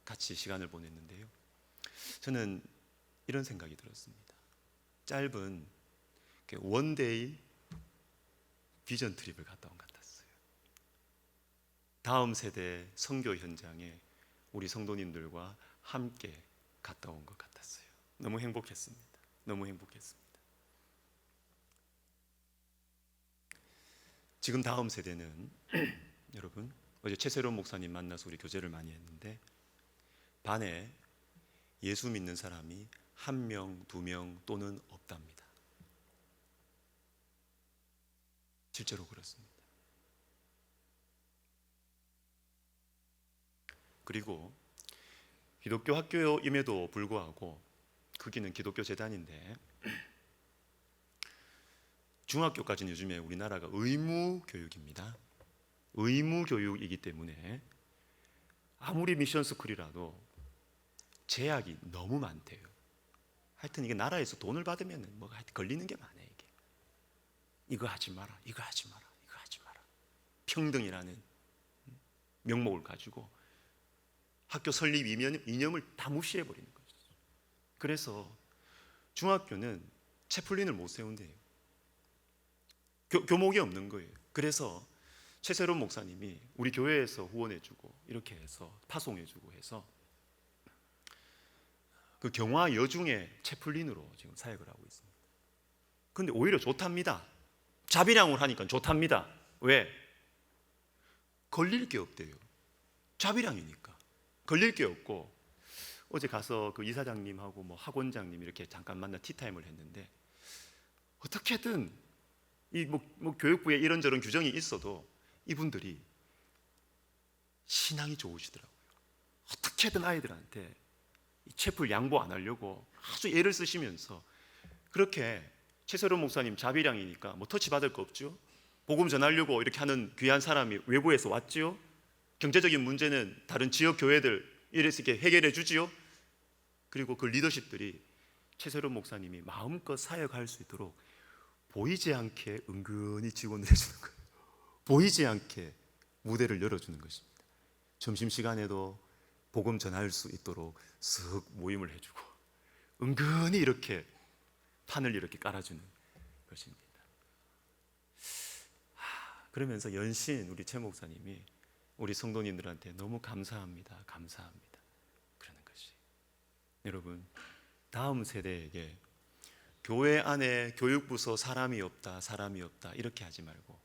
S1: 같이 시간을 보냈는데요. 저는 이런 생각이 들었습니다. 짧은 원데이 비전 트립을 갔다 온 것 같았어요. 다음 세대 선교 현장에 우리 성도님들과 함께 갔다 온 것 같았어요. 너무 행복했습니다. 너무 행복했습니다. 지금 다음 세대는 여러분, 어제 최세론 목사님 만나서 우리 교제를 많이 했는데 반에 예수 믿는 사람이 1명, 2명 또는 없답니다. 실제로 그렇습니다. 그리고 기독교 학교임에도 불구하고 거기는 기독교 재단인데 중학교까지는 요즘에 우리나라가 의무 교육입니다. 의무 교육이기 때문에 아무리 미션 스쿨이라도 제약이 너무 많대요. 하여튼 이게 나라에서 돈을 받으면 뭐가 걸리는 게 많아요. 이게 이거 하지 마라, 이거 하지 마라, 이거 하지 마라. 평등이라는 명목을 가지고 학교 설립 이념을 다 무시해 버리는 거죠. 그래서 중학교는 채플린을 못 세운대요. 교목이 없는 거예요. 그래서 최세론 목사님이 우리 교회에서 후원해주고 이렇게 해서 파송해주고 해서 그 경화 여중의 채플린으로 지금 사역을 하고 있습니다. 그런데 오히려 좋답니다. 자비량을 하니까 좋답니다. 왜? 걸릴 게 없대요. 자비량이니까 걸릴 게 없고, 어제 가서 그 이사장님하고 뭐 학원장님 이렇게 잠깐 만나 티타임을 했는데 어떻게든 이 뭐 교육부에 이런저런 규정이 있어도 이분들이 신앙이 좋으시더라고요. 어떻게든 아이들한테 이 채플 양보 안 하려고 아주 애를 쓰시면서, 그렇게 최세론 목사님 자비량이니까 뭐 터치 받을 거 없죠. 복음 전하려고 이렇게 하는 귀한 사람이 외부에서 왔죠. 경제적인 문제는 다른 지역 교회들 이래서 이렇게 해결해 주지요. 그리고 그 리더십들이 최세론 목사님이 마음껏 사역할 수 있도록 보이지 않게 은근히 지원을 해주는 거예요. 보이지 않게 무대를 열어주는 것입니다. 점심시간에도 복음 전할 수 있도록 쓱 모임을 해주고 은근히 이렇게 판을 이렇게 깔아주는 것입니다. 그러면서 연신 우리 최 목사님이 우리 성도님들한테 너무 감사합니다, 감사합니다 그러는 것이, 여러분 다음 세대에게 교회 안에 교육부서 사람이 없다 이렇게 하지 말고,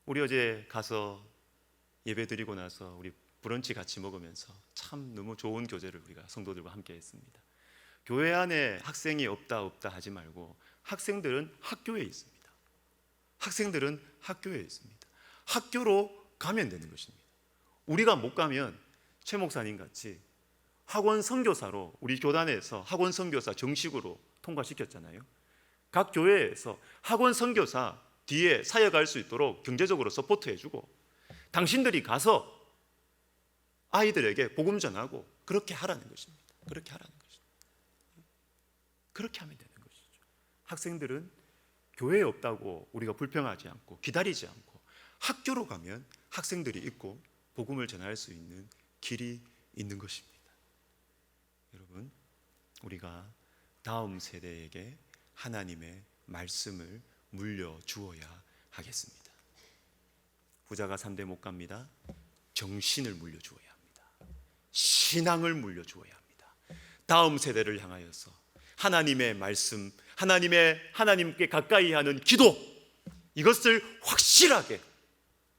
S1: 우리 어제 가서 예배 드리고 나서 우리 브런치 같이 먹으면서 참 너무 좋은 교제를 우리가 성도들과 함께 했습니다. 교회 안에 학생이 없다 하지 말고 학생들은 학교에 있습니다. 학생들은 학교에 있습니다. 학교로 가면 되는 것입니다. 우리가 못 가면 최 목사님 같이 학원 선교사로 우리 교단에서 학원 선교사 정식으로 통과시켰잖아요. 각 교회에서 학원 선교사 뒤에 사역할 수 있도록 경제적으로 서포트해주고 당신들이 가서 아이들에게 복음 전하고 그렇게 하라는 것입니다. 그렇게 하라는 것입니다. 그렇게 하면 되는 것이죠. 학생들은 교회에 없다고 우리가 불평하지 않고 기다리지 않고 학교로 가면 학생들이 있고 복음을 전할 수 있는 길이 있는 것입니다. 여러분, 우리가 다음 세대에게 하나님의 말씀을 물려주어야 하겠습니다. 부자가 3대 못 갑니다. 정신을 물려주어야 합니다. 신앙을 물려주어야 합니다. 다음 세대를 향하여서 하나님의 말씀, 하나님께 가까이 하는 기도, 이것을 확실하게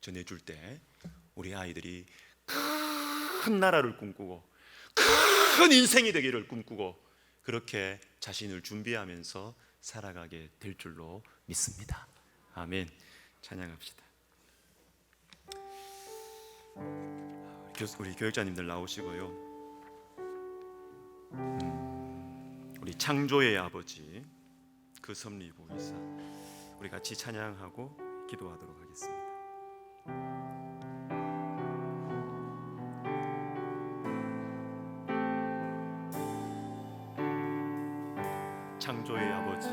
S1: 전해줄 때 우리 아이들이 큰 나라를 꿈꾸고 큰 인생이 되기를 꿈꾸고 그렇게 자신을 준비하면서 살아가게 될 줄로 믿습니다. 아멘. 찬양합시다. 우리 교육자님들 나오시고요. 우리 창조의 아버지 그 섭리 보이사 우리 같이 찬양하고 기도하도록 하겠습니다. 창조의 아버지,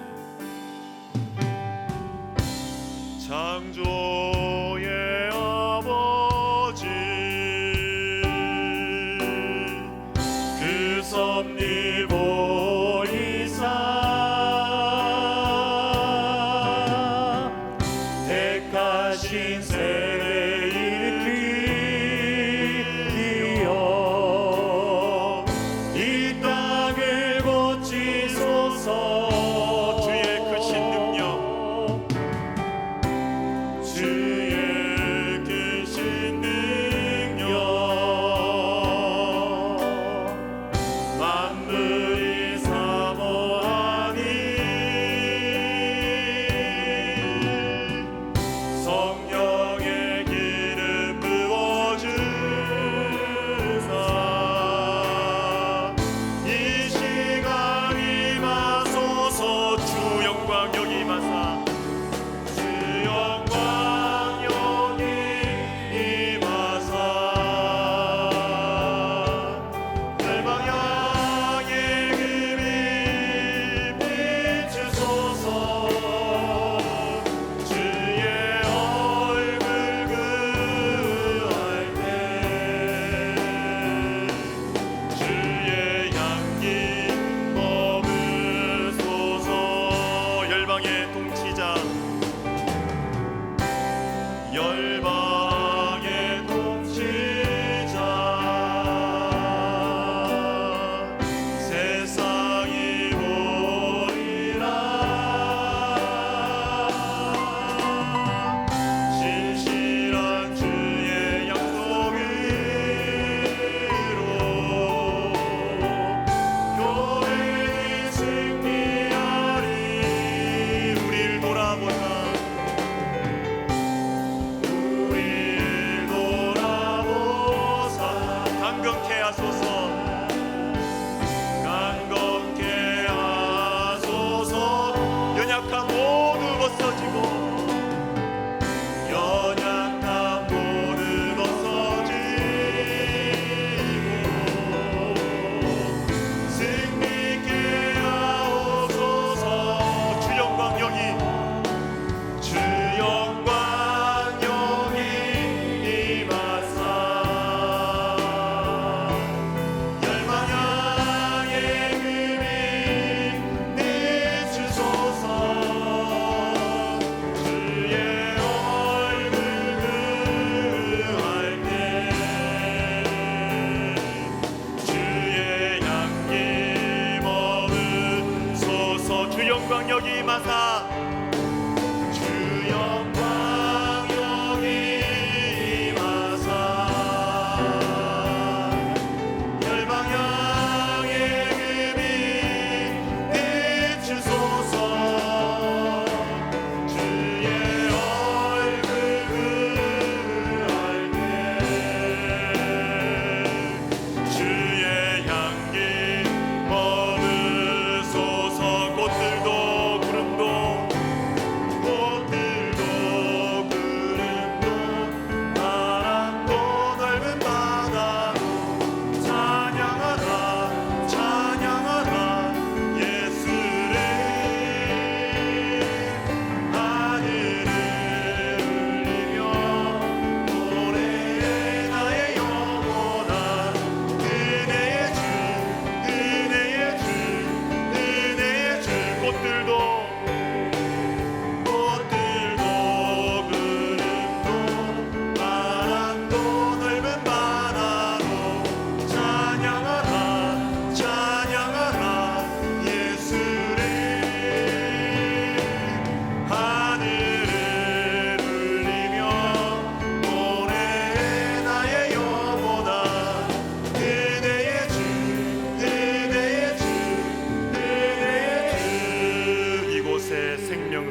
S1: 창조의 아버지, 그 섭리 보이사 택하신 세대 일으키어 이 땅을 고치소서.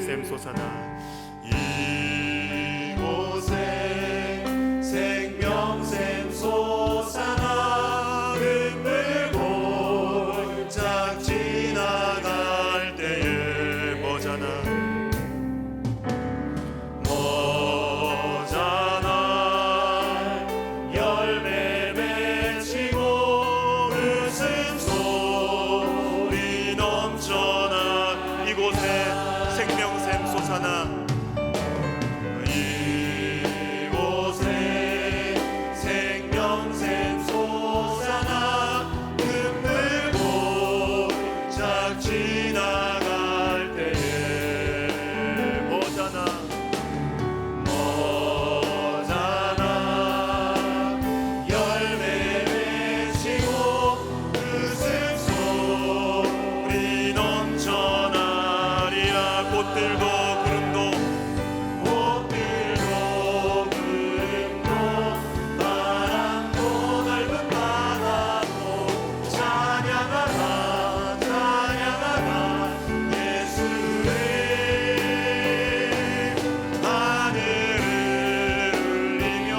S1: 생명샘 솟아나 이곳에 생명샘 솟아나 흙물골짝 지나갈 때에 뭐잖아 열매 맺히고 웃음소리 넘쳐나 이곳에 생명샘 솟아나 이곳에 생명샘 솟아나 흙물골짝 지나갈 때에 뭐잖아 열매 맺히고 웃음소리 넘쳐나리라 꽃들도 구름도 바람도 넓은 바다도 찬양하라 찬양하라 예수를 하늘을 울리며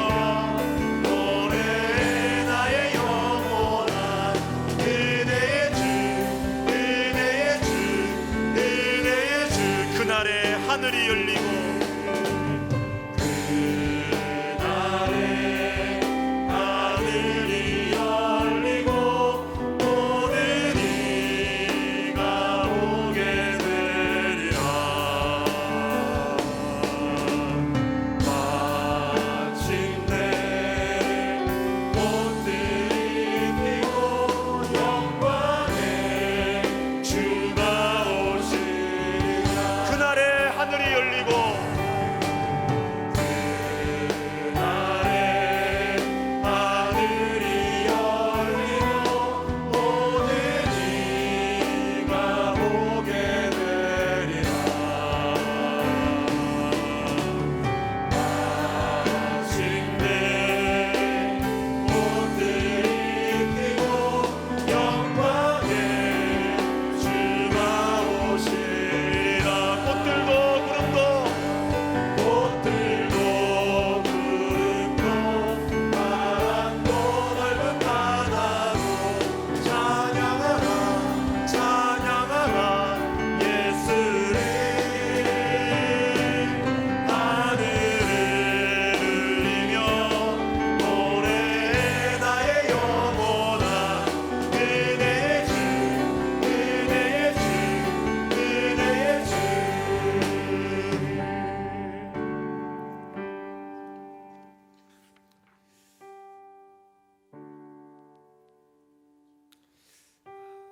S1: 노래해 나의 영혼아 은혜의 주 은혜의 주 은혜의 주 그날에 하늘이 열리고 그날에 하늘이 열리고 모든 이가 오게 되리라 마침내 꽃들이 피고 영광의 주가 오시리라 그날에 하늘이 열리고 그날에 하늘이 열리고 모든 이가 오게 되리라 마침내 꽃들이 피고 영광의 주가 오시리라 꽃들도 구름도 바람도 넓은 바다도 찬양하라 찬양하라 예수를 하늘을 울리며 노래해 나의 영혼아 은혜의 주 은혜의 주 은혜의 주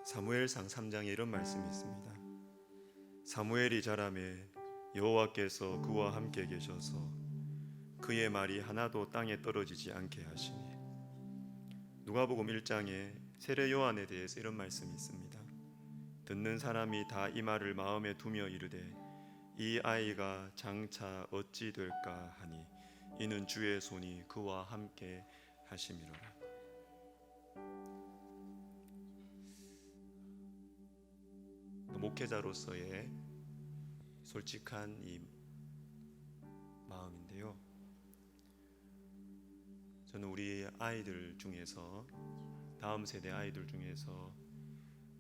S1: 사무엘상 3장에 이런 말씀이 있습니다. 사무엘이 자라매 여호와께서 그와 함께 계셔서 그의 말이 하나도 땅에 떨어지지 않게 하시니 누가복음 1장에 세례 요한에 대해서 이런 말씀이 있습니다. 듣는 사람이 다 이 말을 마음에 두며 이르되 이 아이가 장차 어찌 될까 하니 이는 주의 손이 그와 함께 하심이로라. 목회자로서의 솔직한 이 마음인데요. 저는 우리 아이들 중에서 다음 세대 아이들 중에서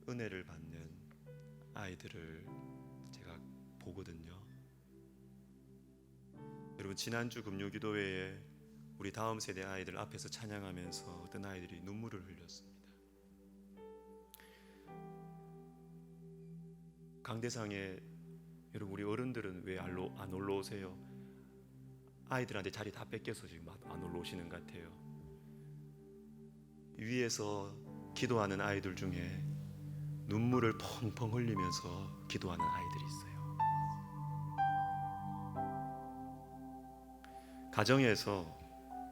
S1: 은혜를 받는 아이들을 제가 보거든요. 여러분 지난주 금요기도회에 우리 다음 세대 아이들 앞에서 찬양하면서 어떤 아이들이 눈물을 흘렸습니다. 강대상에 여러분 우리 어른들은 왜 안 올라오세요? 아이들한테 자리 다 뺏겨서 지금 안 올라오시는 것 같아요. 위에서 기도하는 아이들 중에 눈물을 펑펑 흘리면서 기도하는 아이들이 있어요. 가정에서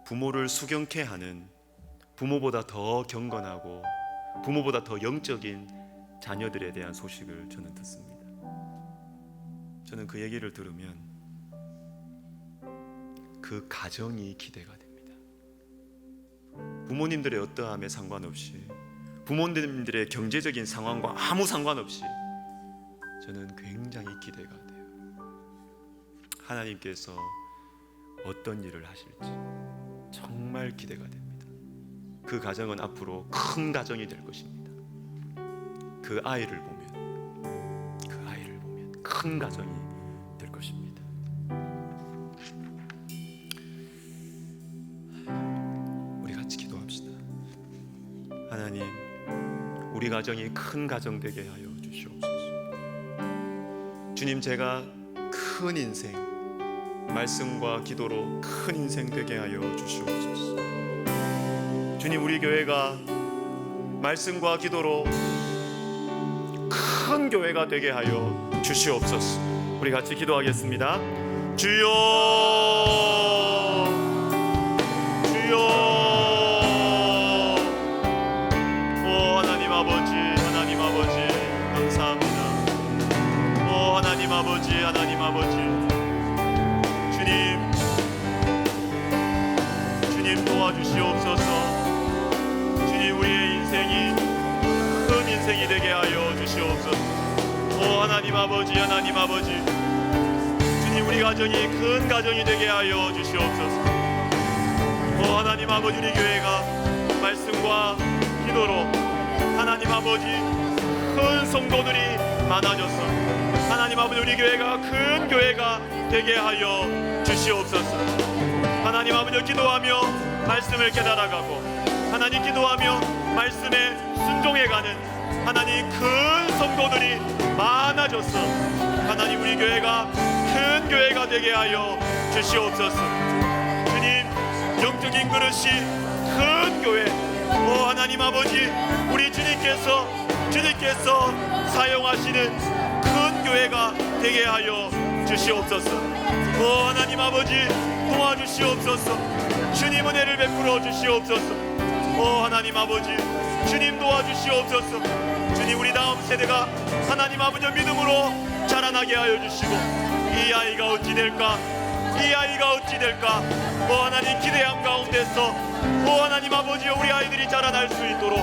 S1: 부모를 수경케 하는, 부모보다 더 경건하고 부모보다 더 영적인 자녀들에 대한 소식을 저는 듣습니다. 저는 그 얘기를 들으면 그 가정이 기대가 됩니다. 부모님들의 어떠함에 상관없이, 부모님들의 경제적인 상황과 아무 상관없이 저는 굉장히 기대가 돼요. 하나님께서 어떤 일을 하실지 정말 기대가 됩니다. 그 가정은 앞으로 큰 가정이 될 것입니다. 그 아이를 보면 큰 가정이 될 것입니다. 우리 같이 기도합시다. 하나님, 우리 가정이 큰 가정 되게 하여 주시옵소서. 주님, 제가 큰 인생, 말씀과 기도로 큰 인생 되게 하여 주시옵소서. 주님, 우리 교회가 말씀과 기도로 큰 교회가 되게 하여 주시옵소서. 우리 같이 기도하겠습니다. 주여, 주여. 오 하나님 아버지, 하나님 아버지 감사합니다. 오 하나님 아버지, 하나님 아버지, 주님 도와주시옵소서. 주님, 우리의 인생이 큰 인생이 되게 하여 주시옵소서. 오 하나님 아버지, 하나님 아버지, 주님, 우리 가정이 큰 가정이 되게 하여 주시옵소서. 오 하나님 아버지, 우리 교회가 말씀과 기도로 하나님 아버지 큰 성도들이 많아져서 하나님 아버지 우리 교회가 큰 교회가 되게 하여 주시옵소서. 하나님 아버지, 기도하며 말씀을 깨달아가고 하나님 기도하며 말씀에 순종해가는 하나님 큰 성도들이 많아져서 하나님 우리 교회가 큰 교회가 되게 하여 주시옵소서. 주님, 영적인 그릇이 큰 교회, 오 하나님 아버지, 우리 주님께서 사용하시는 큰 교회가 되게 하여 주시옵소서. 오 하나님 아버지, 도와주시옵소서. 주님, 은혜를 베풀어 주시옵소서. 오 하나님 아버지, 주님 도와주시옵소서. 주님, 우리 다음 세대가 하나님 아버지 믿음으로 자라나게 하여 주시고 이 아이가 어찌 될까, 이 아이가 어찌 될까, 오 하나님 기대함 가운데서 오 하나님 아버지 우리 아이들이 자라날 수 있도록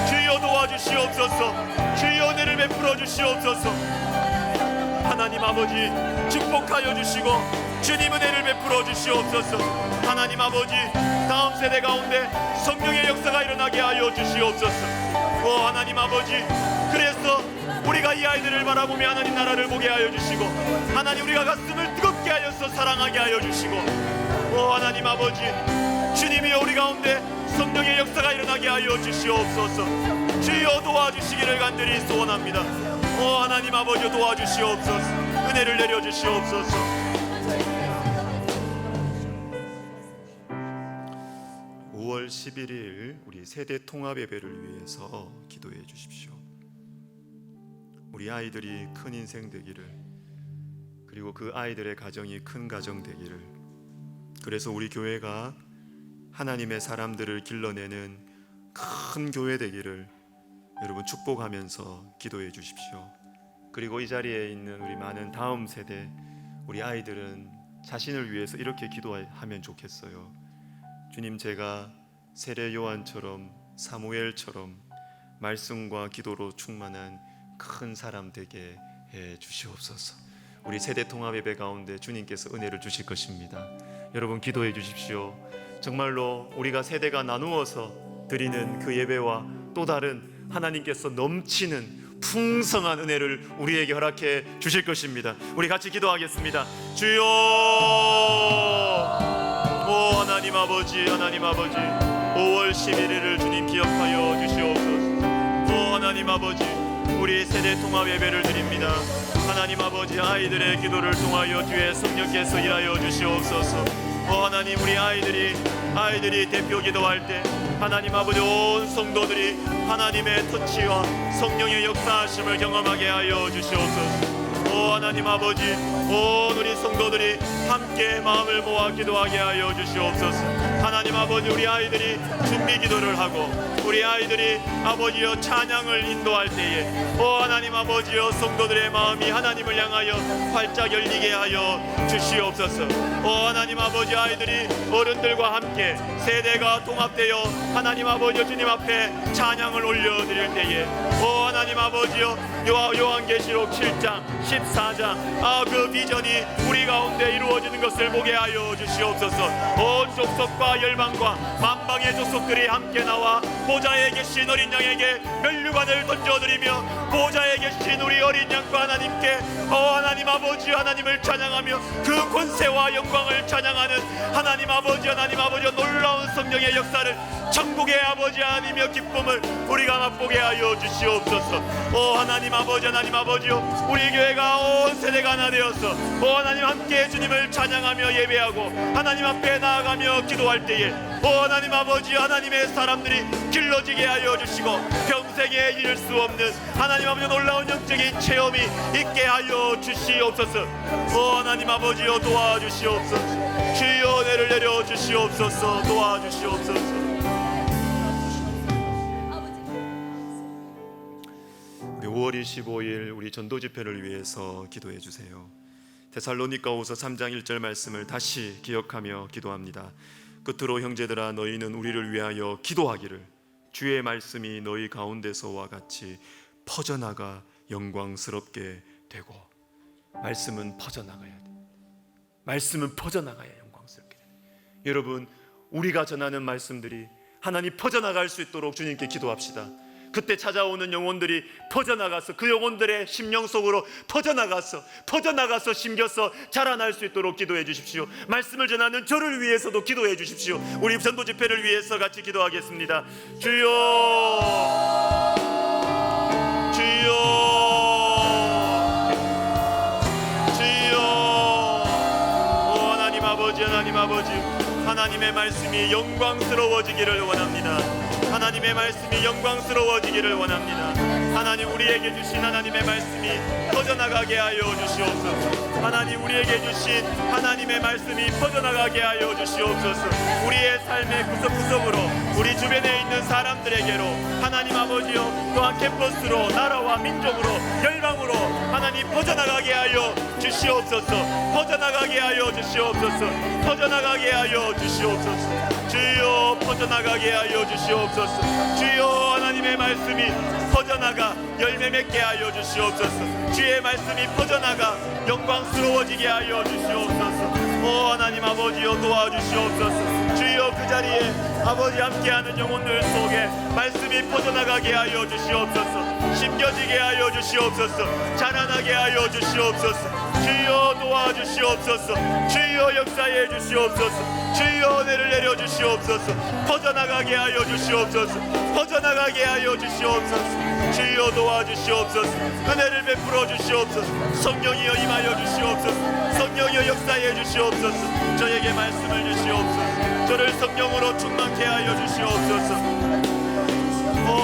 S1: 주여 도와주시옵소서. 주여 은혜를 베풀어 주시옵소서. 하나님 아버지 축복하여 주시고 주님 은혜를 베풀어 주시옵소서. 하나님 아버지, 다음 세대 가운데 성령의 역사가 일어나게 하여 주시옵소서. 오 하나님 아버지, 그래서 우리가 이 아이들을 바라보며 하나님 나라를 보게 하여 주시고 하나님 우리가 가슴을 뜨겁게 하여서 사랑하게 하여 주시고 오 하나님 아버지, 주님이 우리 가운데 성령의 역사가 일어나게 하여 주시옵소서. 주여 도와주시기를 간절히 소원합니다. 오 하나님 아버지, 도와주시옵소서. 은혜를 내려주시옵소서. 5월 11일 우리 세대 통합 예배를 위해서 기도해 주십시오. 우리 아이들이 큰 인생 되기를, 그리고 그 아이들의 가정이 큰 가정 되기를, 그래서 우리 교회가 하나님의 사람들을 길러내는 큰 교회 되기를 여러분 축복하면서 기도해 주십시오. 그리고 이 자리에 있는 우리 많은 다음 세대, 우리 아이들은 자신을 위해서 이렇게 기도하면 좋겠어요. 주님, 제가 세례 요한처럼 사무엘처럼 말씀과 기도로 충만한 큰 사람 되게 해 주시옵소서. 우리 세대 통합 예배 가운데 주님께서 은혜를 주실 것입니다. 여러분 기도해 주십시오. 정말로 우리가 세대가 나누어서 드리는 그 예배와 또 다른 하나님께서 넘치는 풍성한 은혜를 우리에게 허락해 주실 것입니다. 우리 같이 기도하겠습니다. 주여, 오 하나님 아버지, 하나님 아버지, 5월 11일을 주님 기억하여 주시옵소서. 오 하나님 아버지, 우리 세대 통합 예배를 드립니다. 하나님 아버지, 아이들의 기도를 통하여 뒤에 성령께서 일하여 주시옵소서. 오 하나님, 우리 아이들이 대표 기도할 때 하나님 아버지 온 성도들이 하나님의 터치와 성령의 역사하심을 경험하게 하여 주시옵소서. 오 하나님 아버지, 온 우리 성도들이 함께 마음을 모아 기도하게 하여 주시옵소서. 하나님 아버지, 우리 아이들이 준비 기도를 하고 우리 아이들이 아버지여 찬양을 인도할 때에 오 하나님 아버지여 성도들의 마음이 하나님을 향하여 활짝 열리게 하여 주시옵소서. 오 하나님 아버지, 아이들이 어른들과 함께 세대가 통합되어 하나님 아버지여 주님 앞에 찬양을 올려드릴 때에 오 하나님 아버지여 요한계시록 7장 14 사장 그 비전이 우리 가운데 이루어지는 것을 보게 하여 주시옵소서. 온 족속과 열방과 만방의 족속들이 함께 나와 보좌에 계신 어린 양에게 면류관을 던져드리며 보좌에 계신 우리 어린 양과 하나님께 하나님 아버지 하나님을 찬양하며 그 권세와 영광을 찬양하는 하나님 아버지 놀라운 성령의 역사를 천국의 아버지 하나님의 기쁨을 우리가 맛보게 하여 주시옵소서. 하나님 아버지요, 우리 교회가 온 세대가 하나 되어서 하나님 함께 주님을 찬양하며 예배하고 하나님 앞에 나아가며 기도할 때에 하나님 아버지 하나님의 사람들이 길러지게 하여 주시고 평생에 이룰 수 없는 하나님 아버지 놀라운 영적인 체험이 있게 하여 주시옵소서. 하나님 아버지요, 도와주시옵소서. 주여 은혜를 내려 주시옵소서. 도와주시옵소서. 5월 25일 우리 전도 집회를 위해서 기도해 주세요. 데살로니가후서 3장 1절 말씀을 다시 기억하며 기도합니다. 끝으로 형제들아 너희는 우리를 위하여 기도하기를 주의 말씀이 너희 가운데서와 같이 퍼져나가 영광스럽게 되고. 말씀은 퍼져나가야 돼. 말씀은 퍼져나가야 영광스럽게 돼. 여러분, 우리가 전하는 말씀들이 하나님 퍼져나갈 수 있도록 주님께 기도합시다. 그때 찾아오는 영혼들이 퍼져나가서 그 영혼들의 심령 속으로 퍼져나가서 심겨서 자라날 수 있도록 기도해 주십시오. 말씀을 전하는 저를 위해서도 기도해 주십시오. 우리 전도 집회를 위해서 같이 기도하겠습니다. 주여, 주여, 주여. 하나님 아버지 하나님의 말씀이 영광스러워지기를 원합니다. 하나님의 말씀이 영광스러워지기를 원합니다. 하나님, 우리에게 주신 하나님의 말씀이 퍼져나가게 하여 주시옵소서. 하나님, 우리에게 주신 하나님의 말씀이 퍼져나가게 하여 주시옵소서. 우리의 삶의 구석구석으로, 우리 주변에 있는 사람들에게로, 하나님 아버지요, 또한 캠퍼스로, 나라와 민족으로, 열방으로 하나님 퍼져나가게 하여 주시옵소서. 퍼져나가게 하여 주시옵소서. 퍼져나가게 하여 주시옵소서. 주여, 퍼져나가게 하여 주시옵소서. 주여, 하나님의 말씀이 퍼져나가 열매 맺게 하여 주시옵소서. 주의 말씀이 퍼져나가 영광스러워지게 하여 주시옵소서. 하나님 아버지여, 도와주시옵소서. 주여, 그 자리에 아버지 함께하는 영혼들 속에 말씀이 퍼져나가게 하여 주시옵소서. 심겨지게 하여 주시옵소서. 자라나게 하여 주시옵소서. 주여, 도와주시옵소서. 주여, 역사해 주시옵소서. 주여, 은혜를 내려 주시옵소서. 퍼져나가게 하여 주시옵소서. 퍼져나가게 하여 주시옵소서. 주여, 도와주시옵소서. 은혜를 베풀어 주시옵소서. 성령이여 임하여 주시옵소서. 성령이여 역사해 주시옵소서. 저에게 말씀을 주시옵소서. 저를 성령으로 충만케 하여 주시옵소서.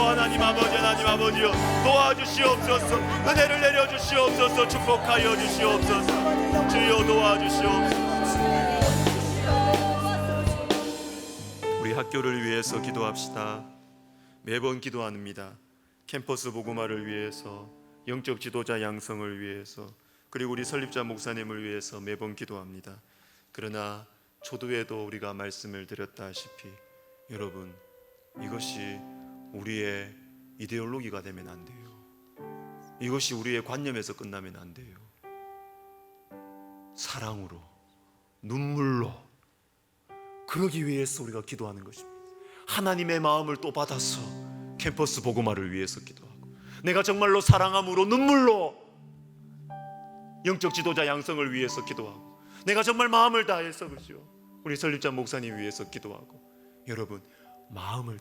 S1: 하나님 아버지요, 도와주시옵소서. 은혜를 내려 주시옵소서. 축복하여 주시옵소서. 주여, 도와주시옵소서. 우리 학교를 위해서 기도합시다. 매번 기도합니다. 캠퍼스 복음화를 위해서, 영적 지도자 양성을 위해서, 그리고 우리 설립자 목사님을 위해서 매번 기도합니다. 그러나 초두에도 우리가 말씀을 드렸다시피 여러분, 이것이 우리의 이데올로기가 되면 안 돼요. 이것이 우리의 관념에서 끝나면 안 돼요. 사랑으로, 눈물로, 그러기 위해서 우리가 기도하는 것입니다. 하나님의 마음을 또 받아서 캠퍼스 복음화를 위해서 기도하고, 내가 정말로 사랑함으로, 눈물로 영적 지도자 양성을 위해서 기도하고, 내가 정말 마음을 다해서, 그죠, 우리 설립자 목사님 위해서 기도하고, 여러분, 마음을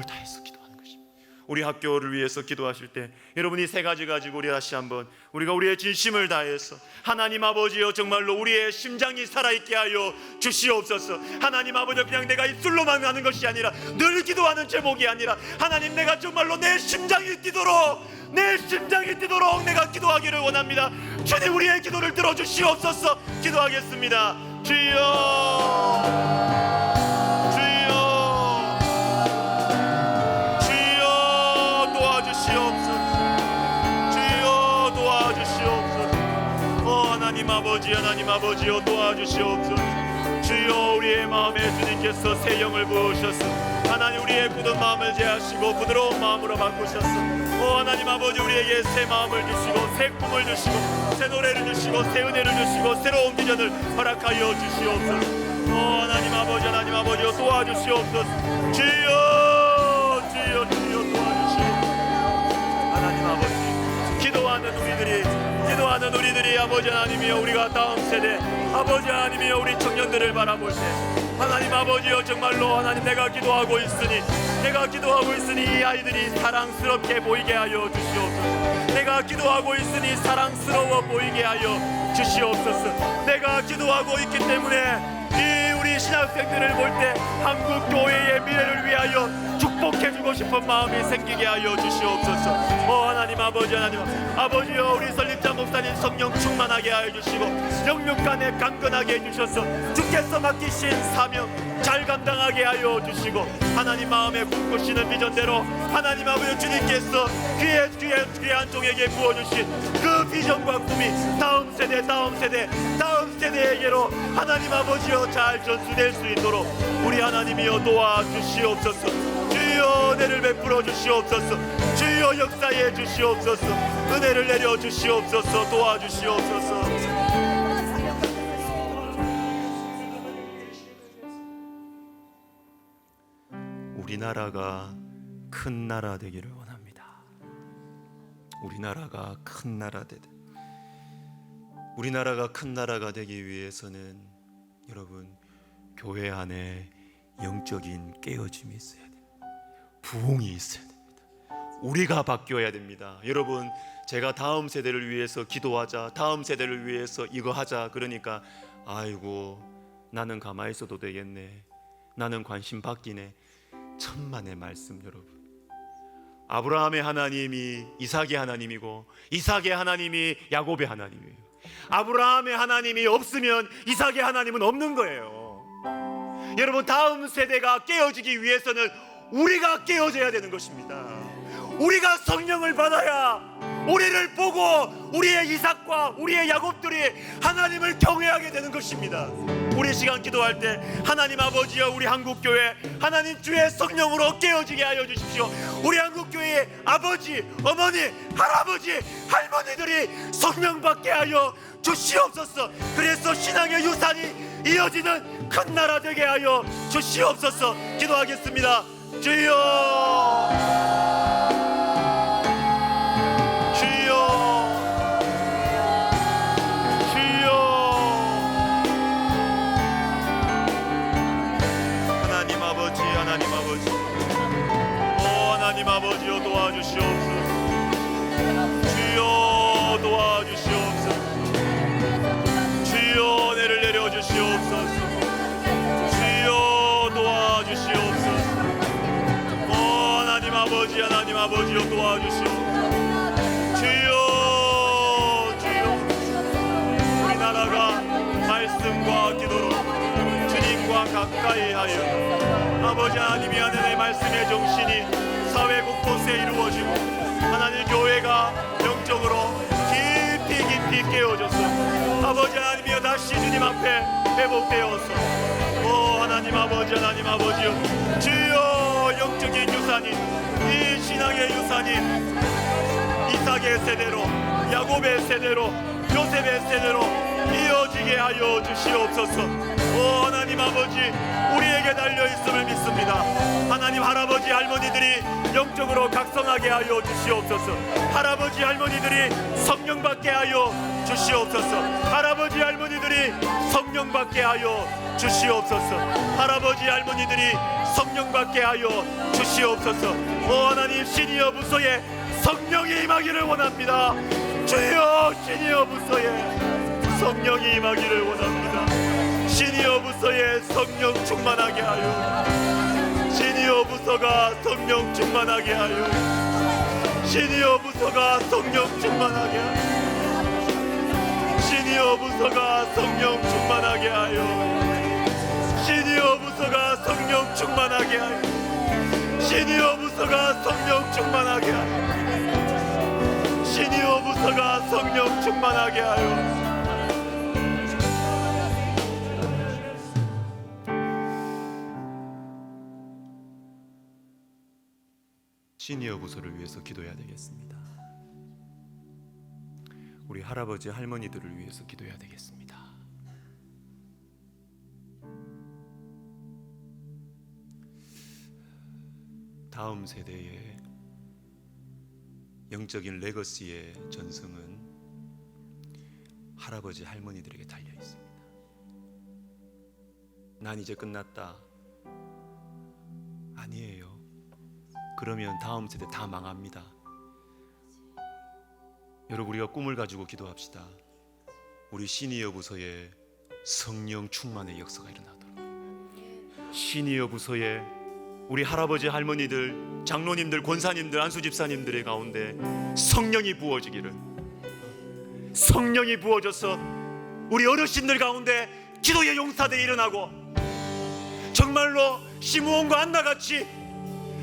S1: 다해서 기도하는 것입니다. 우리 학교를 위해서 기도하실 때 여러분이 세 가지 가지고 우리 다시 한번 우리가 우리의 진심을 다해서, 하나님 아버지여, 정말로 우리의 심장이 살아있게 하여 주시옵소서. 하나님 아버지여, 그냥 내가 입술로만 하는 것이 아니라, 늘 기도하는 제목이 아니라, 하나님, 내가 정말로 내 심장이 뛰도록 내가 기도하기를 원합니다. 주님, 우리의 기도를 들어주시옵소서. 기도하겠습니다. 주여, 주여, 도와주시옵소서. 하나님 아버지여, 도와주시옵소서. 주여, 우리의 마음에 주님께서 새 영을 부으셔서 하나님 우리의 굳은 마음을 제하시고 부드러운 마음으로 바꾸셨소. 오 하나님 아버지 우리에게 새 마음을 주시고 새 꿈을 주시고 새 노래를 주시고 새 은혜를 주시고 새로운 비전을 허락하여 주시옵소서. 오 하나님 아버지요 도와주시옵소서. 주여 도와주시옵소서. 하나님 아버지 기도하는 우리들이 아버지 하나님이여 우리가 다음 세대 아버지 하나님이여 우리 청년들을 바라볼 때 하나님 아버지여 정말로 하나님 내가 기도하고 있으니 이 아이들이 사랑스럽게 보이게 하여 주시옵소서. 내가 기도하고 있으니 사랑스러워 보이게 하여 주시옵소서. 내가 기도하고 있기 때문에 이 우리 신학생들을 볼 때 한국 교회의 미래를 위하여 축복해주고 싶은 마음이 생기게 하여 주시옵소서. 하나님 아버지여 우리 설립자 목사님 성령 충만하게 하여 주시고 영육간에 강건하게 해주셔서 주께서 맡기신 사명 잘 감당하게 하여 주시고 하나님 마음에 꿈꾸시는 비전대로 하나님 아버지 주님께서 귀한 종에게 부어주신 그 비전과 꿈이 다음 세대에게로 하나님 아버지여 잘 전수될 수 있도록 우리 하나님이여 도와주시옵소서. 주여 은혜를 베풀어 주시옵소서. 주여 역사해 주시옵소서. 은혜를 내려 주시옵소서. 도와주시옵소서. 우리나라가 큰 나라 되기를 원합니다. 우리나라가 큰 나라가 되기 위해서는 여러분 교회 안에 영적인 깨어짐이 있어야 됩니다. 부흥이 있어야 됩니다. 우리가 바뀌어야 됩니다. 여러분 제가 다음 세대를 위해서 기도하자, 다음 세대를 위해서 이거 하자 그러니까 아이고 나는 가만히 있어도 되겠네, 나는 관심 받기네. 천만의 말씀. 여러분 아브라함의 하나님이 이삭의 하나님이고 이삭의 하나님이 야곱의 하나님이에요. 아브라함의 하나님이 없으면 이삭의 하나님은 없는 거예요. 여러분 다음 세대가 깨어지기 위해서는 우리가 깨어져야 되는 것입니다. 우리가 성령을 받아야 우리를 보고 우리의 이삭과 우리의 야곱들이 하나님을 경외하게 되는 것입니다. 우리 시간 기도할 때 하나님 아버지여 우리 한국교회 하나님 주의 성령으로 깨어지게 하여 주십시오. 우리 한국교회의 아버지, 어머니, 할아버지, 할머니들이 성령 받게 하여 주시옵소서. 그래서 신앙의 유산이 이어지는 큰 나라 되게 하여 주시옵소서. 기도하겠습니다. 주여 하나님 아버지여 도와주시옵소서. 주여 도와주시옵소서. 주여 은혜를 내려주시옵소서. 주여 도와주시옵소서. 하나님 아버지여 도와주시옵소서. 주여 우리나라가 말씀과 기도로 주님과 가까이 하여 아버지 하나님이 하는 내 말씀의 정신이 사회 곳곳에 이루어지고 하나님 교회가 영적으로 깊이 깨어져서 아버지 하나님이여 다시 주님 앞에 회복되어서 하나님 아버지여 주여 영적인 유산이 이 신앙의 유산이 이삭의 세대로 야곱의 세대로 요셉의 세대로 이어지게 하여 주시옵소서. 하나님 아버지 우리에게 달려있음을 믿습니다. 하나님 할아버지 할머니들이 영적으로 각성하게 하여 주시옵소서. 할아버지 할머니들이 성령 받게 하여 주시옵소서. 할아버지 할머니들이 성령 받게 하여 주시옵소서. 할아버지 할머니들이 성령 받게 하여 주시옵소서. 하나님 시니어 부서에 성령이 임하기를 원합니다. 주여 시니어 부서에 성령이 임하기를 원합니다. 시니어 부서에 성령 충만하게 하여 시니어 부서가 성령 충만하게 하여 시니어 부서가 성령 충만하게 하여 시니어 부서가 성령 충만하게 하여 시니어 부서가 성령 충만하게 하여 시니어 부서가 성령 충만하게 하여 시니어 부서가 성령 충만하게 하여 시니어 부서를 위해서 기도해야 되겠습니다. 우리 할아버지 할머니들을 위해서 기도해야 되겠습니다. 다음 세대의 영적인 레거시의 전승은 할아버지 할머니들에게 달려 있습니다. 난 이제 끝났다. 아니에요. 그러면 다음 세대 다 망합니다. 여러분, 우리가 꿈을 가지고 기도합시다. 우리 시니어 부서에 성령 충만의 역사가 일어나도록. 시니어 부서에 우리 할아버지 할머니들, 장로님들, 권사님들, 안수 집사님들의 가운데 성령이 부어지기를, 성령이 부어져서 우리 어르신들 가운데 기도의 용사들이 일어나고, 정말로 시므온과 안나같이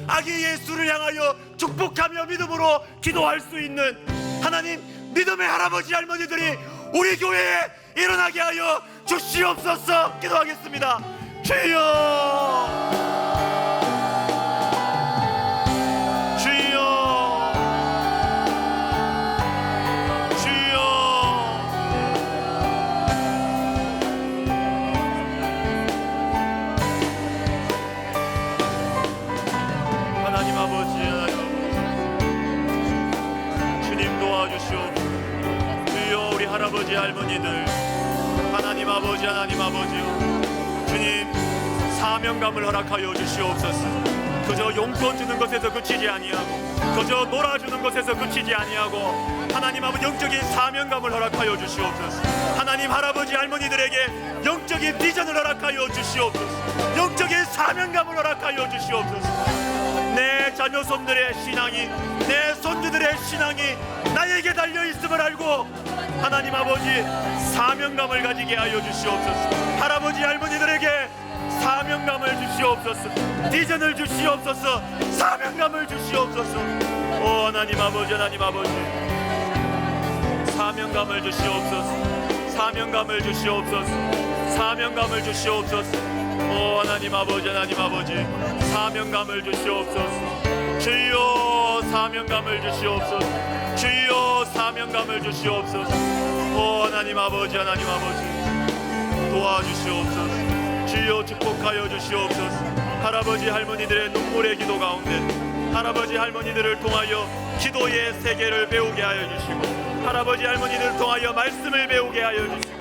S1: 아기 예수를 향하여 축복하며 믿음으로 기도할 수 있는 하나님, 믿음의 할아버지 할머니들이 우리 교회에 일어나게 하여 주시옵소서. 기도하겠습니다. 주여, 할아버지 할머니들, 하나님 아버지, 하나님 아버지요, 주님 사명감을 허락하여 주시옵소서. 그저 용돈 주는 것에서 그치지 아니하고, 그저 놀아주는 것에서 그치지 아니하고, 하나님 아버지 영적인 사명감을 허락하여 주시옵소서. 하나님 할아버지 할머니들에게 영적인 비전을 허락하여 주시옵소서. 영적인 사명감을 허락하여 주시옵소서. 내 자녀손들의 신앙이, 내 손주들의 신앙이 나에게 달려있음을 알고 하나님 아버지 사명감을 가지게 하여 주시옵소서. 할아버지 할머니들에게 사명감을 주시옵소서. 비전을 주시옵소서. 사명감을 주시옵소서. 오 하나님 아버지, 하나님 아버지, 사명감을 주시옵소서. 사명감을 주시옵소서. 사명감을 주시옵소서. 오 하나님 아버지, 하나님 아버지, 사명감을 주시옵소서. 주여 사명감을 주시옵소서. 주여 사명감을 주시옵소서. 오 하나님 아버지, 하나님 아버지, 도와주시옵소서. 주여 축복하여 주시옵소서. 할아버지 할머니들의 눈물의 기도 가운데 할아버지 할머니들을 통하여 기도의 세계를 배우게 하여 주시고, 할아버지 할머니들을 통하여 말씀을 배우게 하여 주시고,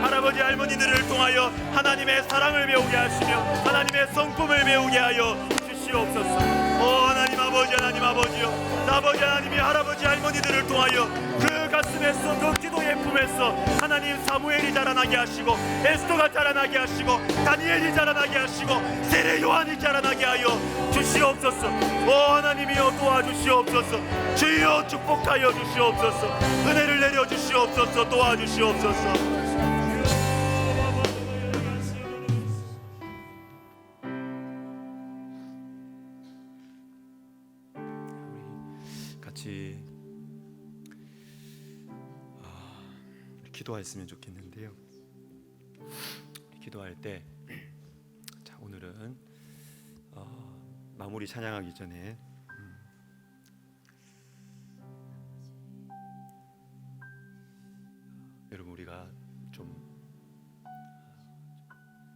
S1: 할아버지 할머니들을 통하여 하나님의 사랑을 배우게 하시며 하나님의 성품을 배우게 하여 주시옵소서. 오 하나님 아버지, 하나님 아버지요, 아버지 하나님이 할아버지 할머니들을 통하여 그 가슴에서, 그 기도의 품에서 하나님 사무엘이 자라나게 하시고, 에스더가 자라나게 하시고, 다니엘이 자라나게 하시고, 세례 요한이 자라나게 하여 주시옵소서. 오 하나님이여 도와주시옵소서. 주여 축복하여 주시옵소서. 은혜를 내려 주시옵소서. 도와주시옵소서. 같이 기도했으면 좋겠는데요. 기도할 때, 자 오늘은 마무리 찬양하기 전에 여러분 우리가 좀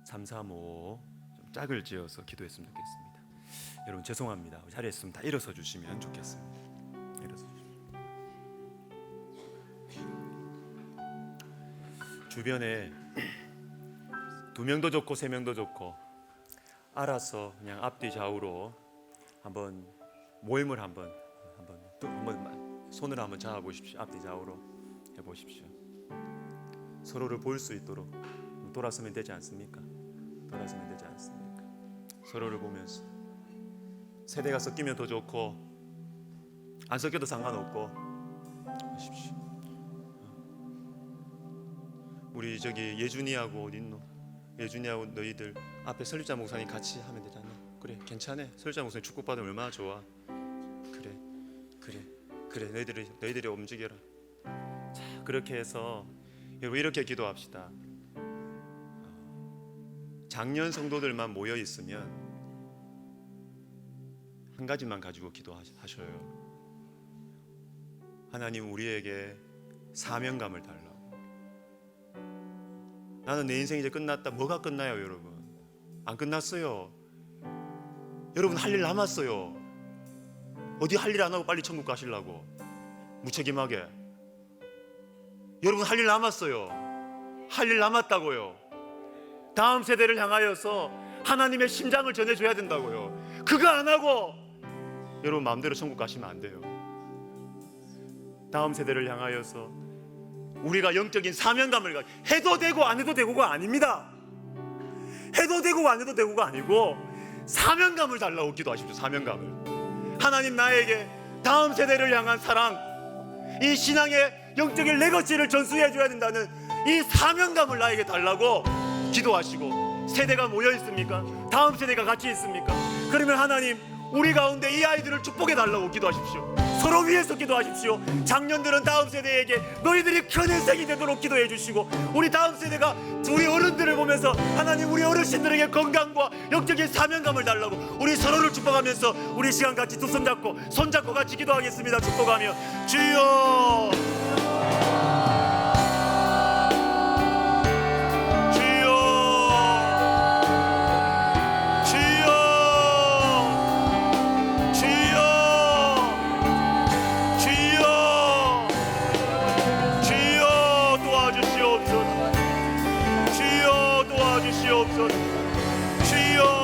S1: 335 좀 짝을 지어서 기도했으면 좋겠습니다. 여러분 죄송합니다. 자리에 있으면 다 일어서 주시면 좋겠습니다. 일어서 주변에 2명도 좋고 3명도 좋고 알아서 그냥 앞뒤 좌우로 한번 모임을 한번 손을 한번 잡아 보십시오. 앞뒤 좌우로 해 보십시오. 서로를 볼 수 있도록 돌아서면 되지 않습니까? 돌아서면 되지 않습니까? 서로를 보면서 세대가 섞이면 더 좋고 안 섞여도 상관없고 하십시오. 우리 저기 예준이하고 어딨노? 예준이하고 너희들 앞에 설립자 목사님 같이 하면 되잖아. 그래 괜찮아. 설립자 목사님 축복받으면 얼마나 좋아. 그래 너희들이 움직여라. 자 그렇게 해서 여러분 이렇게 기도합시다. 작년 성도들만 모여 있으면 한 가지만 가지고 기도하셔요. 하나님, 우리에게 사명감을 달라고. 나는 내 인생 이제 끝났다. 뭐가 끝나요, 여러분? 안 끝났어요. 여러분, 할 일 남았어요. 어디 할 일 안 하고 빨리 천국 가시려고 무책임하게. 여러분, 할 일 남았어요. 할 일 남았다고요. 다음 세대를 향하여서 하나님의 심장을 전해줘야 된다고요. 그거 안 하고 여러분 마음대로 천국 가시면 안 돼요. 다음 세대를 향하여서 우리가 영적인 사명감을 해도 되고 안 해도 되고가 아닙니다. 해도 되고 안 해도 되고가 아니고 사명감을 달라고 기도하십시오. 사명감을. 하나님, 나에게 다음 세대를 향한 사랑, 이 신앙의 영적인 레거시를 전수해줘야 된다는 이 사명감을 나에게 달라고 기도하시고, 세대가 모여 있습니까? 다음 세대가 같이 있습니까? 그러면 하나님, 우리 가운데 이 아이들을 축복해 달라고 기도하십시오. 서로 위해서 기도하십시오. 장년들은 다음 세대에게 너희들이 큰 인생이 되도록 기도해 주시고, 우리 다음 세대가 우리 어른들을 보면서 하나님, 우리 어르신들에게 건강과 영적인 사명감을 달라고 우리 서로를 축복하면서 우리 시간 같이 두 손 잡고 같이 기도하겠습니다. 축복하며 주여, 주여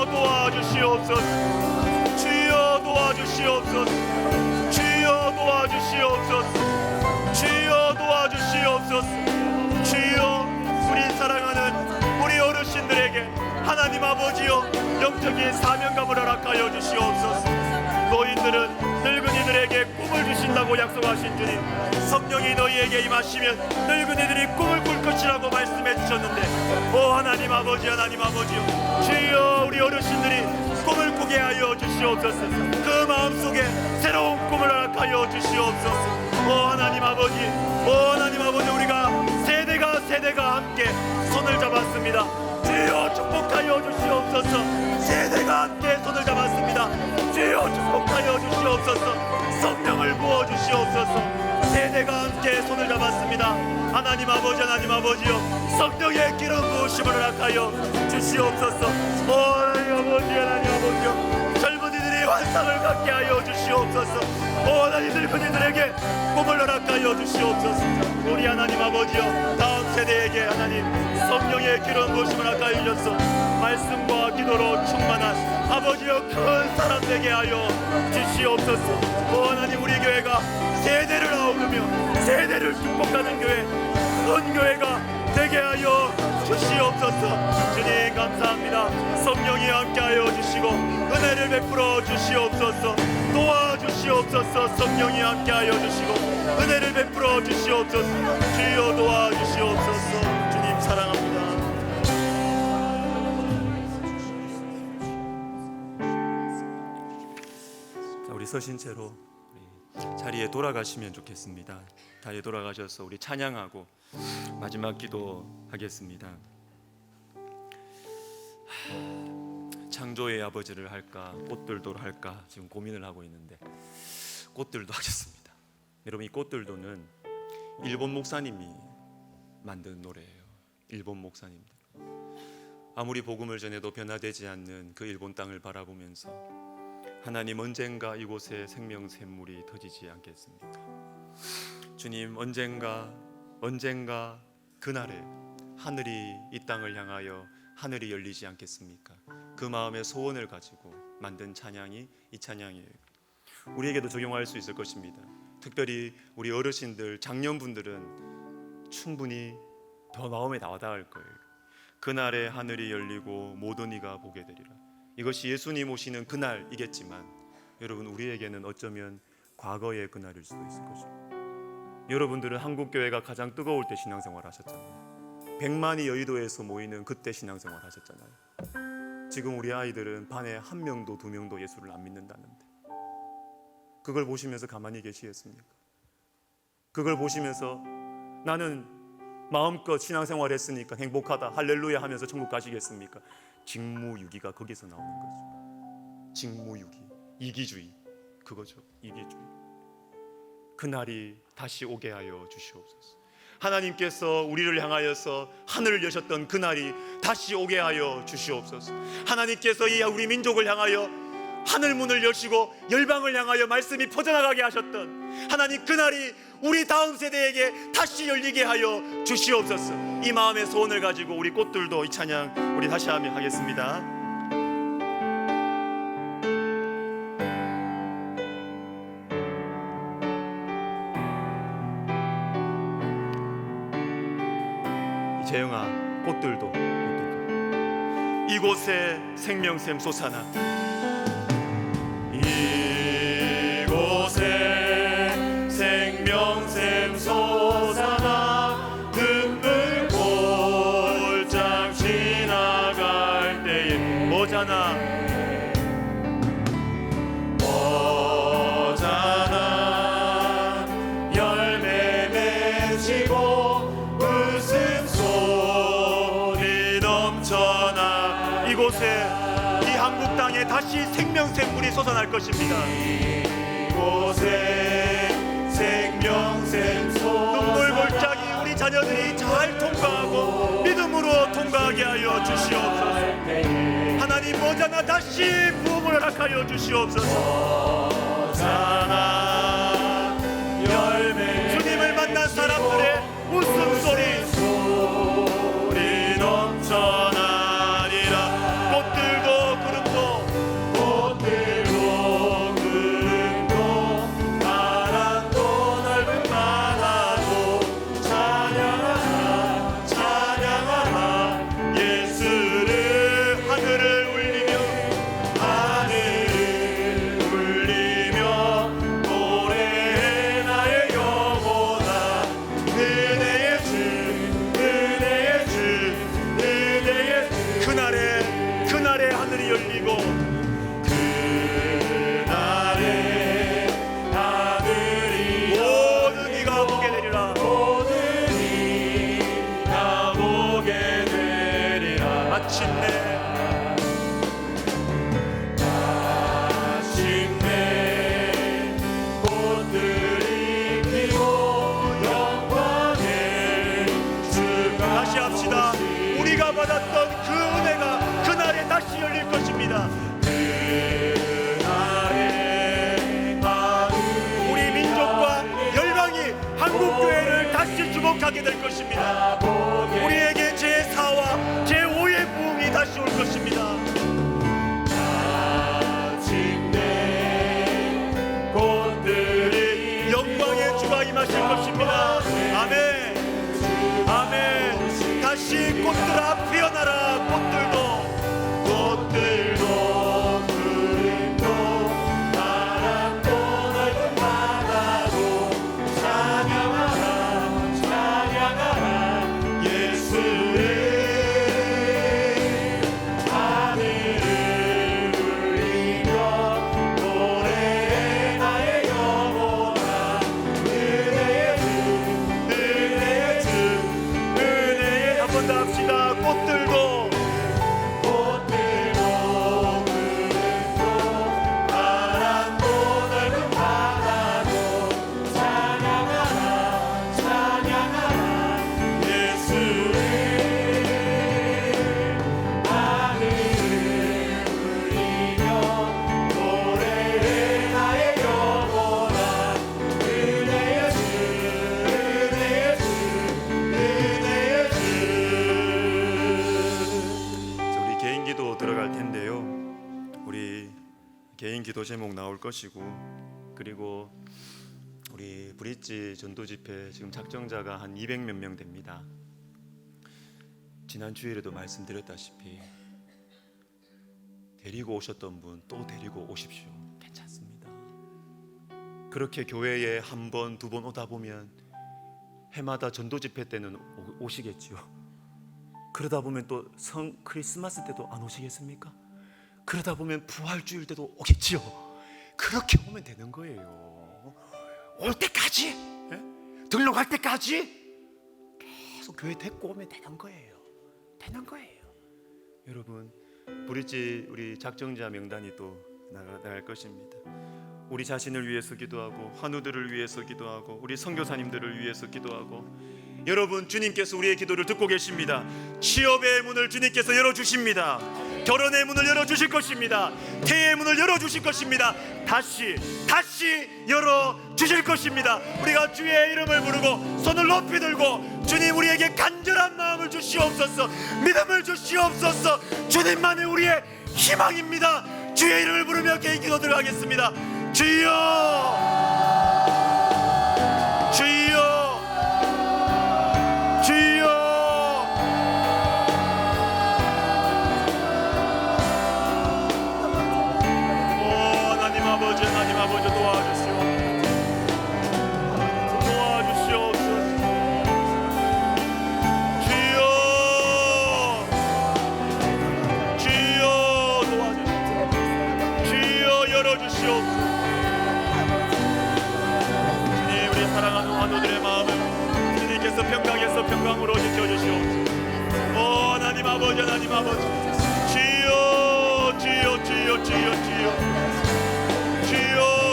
S1: 도와주시옵소서. 주여 도와주시옵소서. 주여 도와주시옵소서. 주여 도와주시옵소서. 주여, 우리 사랑하는 우리 어르신들에게 하나님 아버지여 영적인 사명감을 허락하여 주시옵소서. 노인들은 늙은이들에게 꿈을 주신다고 약속하신 주님, 성령이 너희에게 임하시면 늙은이들이 꿈을 꿀 것이라고 말씀해 주셨는데, 오 하나님 아버지, 하나님 아버지요, 주여, 우리 어르신들이 꿈을 꾸게 하여 주시옵소서. 그 마음속에 새로운 꿈을 허락하여 주시옵소서. 오 하나님 아버지, 오 하나님 아버지, 우리가 세대가 함께 손을 잡았습니다. 주여 축복하여 주시옵소서. 세대가 함께 손을 잡았습니다. 주여 축복하여 주시옵소서. 성령을 부어 주시옵소서. 세대가 함께 손을 잡았습니다. 하나님 아버지, 하나님 아버지요, 성령의 기름 부으심을 허락하여 주시옵소서. 오 하나님 아버지, 하나님 아버지요, 젊은이들이 환상을 갖게 하여 주시옵소서. 오 하나님, 늙은이들에게 꿈을 허락하여 주시옵소서. 우리 하나님 아버지요, 다음 세대에게 하나님 성령의 기름 부으심을 허락하여 주셔서 말씀과 기도로 충만한 아버지여 큰 사람 되게 하여 주시옵소서. 오 하나님, 우리 교회가 세대를 아우르며 세대를 축복하는 교회, 큰 교회가 되게 하여 주시옵소서. 주님 감사합니다. 성령이 함께하여 주시고 은혜를 베풀어 주시옵소서. 도와주시옵소서. 성령이 함께하여 주시고 은혜를 베풀어 주시옵소서. 주여 도와주시옵소서. 주님 사랑합니다. 자, 우리 서신 채로 자리에 돌아가시면 좋겠습니다. 자리에 돌아가셔서 우리 찬양하고 마지막 기도하겠습니다. 창조의 아버지를 할까, 꽃들도 할까 지금 고민을 하고 있는데 꽃들도 하겠습니다. 여러분, 이 꽃들도는 일본 목사님이 만든 노래예요. 일본 목사님들. 아무리 복음을 전해도 변화되지 않는 그 일본 땅을 바라보면서 하나님, 언젠가 이곳에 생명 샘물이 터지지 않겠습니까? 주님, 언젠가 그날에 하늘이 이 땅을 향하여 하늘이 열리지 않겠습니까? 그 마음의 소원을 가지고 만든 찬양이 이 찬양이에요. 우리에게도 적용할 수 있을 것입니다. 특별히 우리 어르신들, 장년분들은 충분히 더 마음에 와닿을 거예요. 그날에 하늘이 열리고 모든 이가 보게 되리라. 이것이 예수님 오시는 그날이겠지만 여러분, 우리에게는 어쩌면 과거의 그날일 수도 있을 것입니다. 여러분들은 한국교회가 가장 뜨거울 때 신앙생활 하셨잖아요. 100만이 여의도에서 모이는 그때 신앙생활 하셨잖아요. 지금 우리 아이들은 반에 1명도 2명도 예수를 안 믿는다는데 그걸 보시면서 가만히 계시겠습니까? 그걸 보시면서 나는 마음껏 신앙생활 했으니까 행복하다, 할렐루야 하면서 천국 가시겠습니까? 직무유기가 거기서 나오는 거죠. 직무유기. 이기주의, 그거죠. 이기주의. 그날이 다시 오게 하여 주시옵소서. 하나님께서 우리를 향하여서 하늘을 여셨던 그날이 다시 오게 하여 주시옵소서. 하나님께서 이 우리 민족을 향하여 하늘 문을 여시고 열방을 향하여 말씀이 퍼져나가게 하셨던 하나님 그날이 우리 다음 세대에게 다시 열리게 하여 주시옵소서. 이 마음의 소원을 가지고 우리 꽃들도 이 찬양 우리 다시 하며 하겠습니다. 재영아, 꽃들도 이곳에 생명샘 솟아나, 이곳에 생명샘 솟아나 눈물 골짝 지나갈 때에 뭐잖아 열매 맺히고 웃음소리 넘쳐나 이곳에 이 한국 땅에 다시 생명샘물이 솟아날 것입니다. 이곳에 생명샘 솟아나 눈물 골짜기 우리 자녀들이 잘 통과하고 믿음으로 통과하게 하여 주시옵소서. 하나님 모자나 다시 부흥을 허락하여 주시옵소서. 모자나 열매 주님을 만난 사람들의 웃음소리 넘쳐나리라. 꽃들도 구름도 바람도 넓은 바다도 찬양하라 예수를 하늘을 울리며 노래해 나의 영혼아 은혜의 주 그날에 하늘이 열리고 그날에 하늘이 모든 이가 보게 되리라. 마침내 꽃들이 피고 영광의 주가 다시 합시다. 우리가 받았던 그 은혜가 그날에 다시 열릴 것입니다. 그날에 우리 민족과 열방이 한국교회를 다시 주목하게 될 것입니다. 우리에게 제4와 제5의 부흥이 다시 올 것입니다. 꽃들이 영광의 주가 임하실 것입니다. 아멘. 아멘. 다시 꽃들아 피어나라. 꽃들도 구름도 바람도 넓은 바다도 찬양하라 예수를 하늘을 울리며 노래해 나의 영혼아 은혜의 주 한 번 더 합시다. 꽃들도 바람도 넓은 바다도 찬양하라 예수를 하늘을 울리며 노래해 나의 영혼아 은혜의 주 우리 개인 기도 들어갈 텐데요. 우리 개인 기도 제목 나올 것이고, 그리고 우리 브릿지 전도 집회 지금 작정자가 한 200몇 명 됩니다. 지난 주일에도 말씀드렸다시피 데리고 오셨던 분 또 데리고 오십시오. 괜찮습니다. 그렇게 교회에 한 번, 두 번 오다 보면 해마다 전도 집회 때는 오시겠지요. 그러다 보면 또 크리스마스 때도 안 오시겠습니까? 그러다 보면 부활주일 때도 오겠지요. 그렇게 오면 되는 거예요. 올 때까지, 등록할 때까지 계속 교회 데리고 오면 되는 거예요. 여러분, 브릿지 우리 작정자 명단이 또 나갈 것입니다. 우리 자신을 위해서 기도하고 환우들을 위해서 기도하고 우리 선교사님들을 위해서 기도하고 여러분 주님께서 우리의 기도를 듣고 계십니다. 취업의 문을 주님께서 열어주십니다. 결혼의 문을 열어주실 것입니다. 태의 문을 열어주실 것입니다. 다시 열어주실 것입니다. 우리가 주의 이름을 부르고 손을 높이 들고 주님 우리에게 간절한 마음을 주시옵소서, 믿음을 주시옵소서. 주님만이 우리의 희망입니다. 주의 이름을 부르며 개인 기도 들어가겠습니다. 주여 주여 주여. 오 하나님 아버지, 하나님 아버지 도와주시옵소서. 주여 주여 도와주시옵소서. 주여 열어주시옵소서. 주님 우리 사랑하는 환우들의 마음을 주님께서 평강에서 평강으로 지켜주시옵소서. 오 하나님 아버지, 하나님 아버지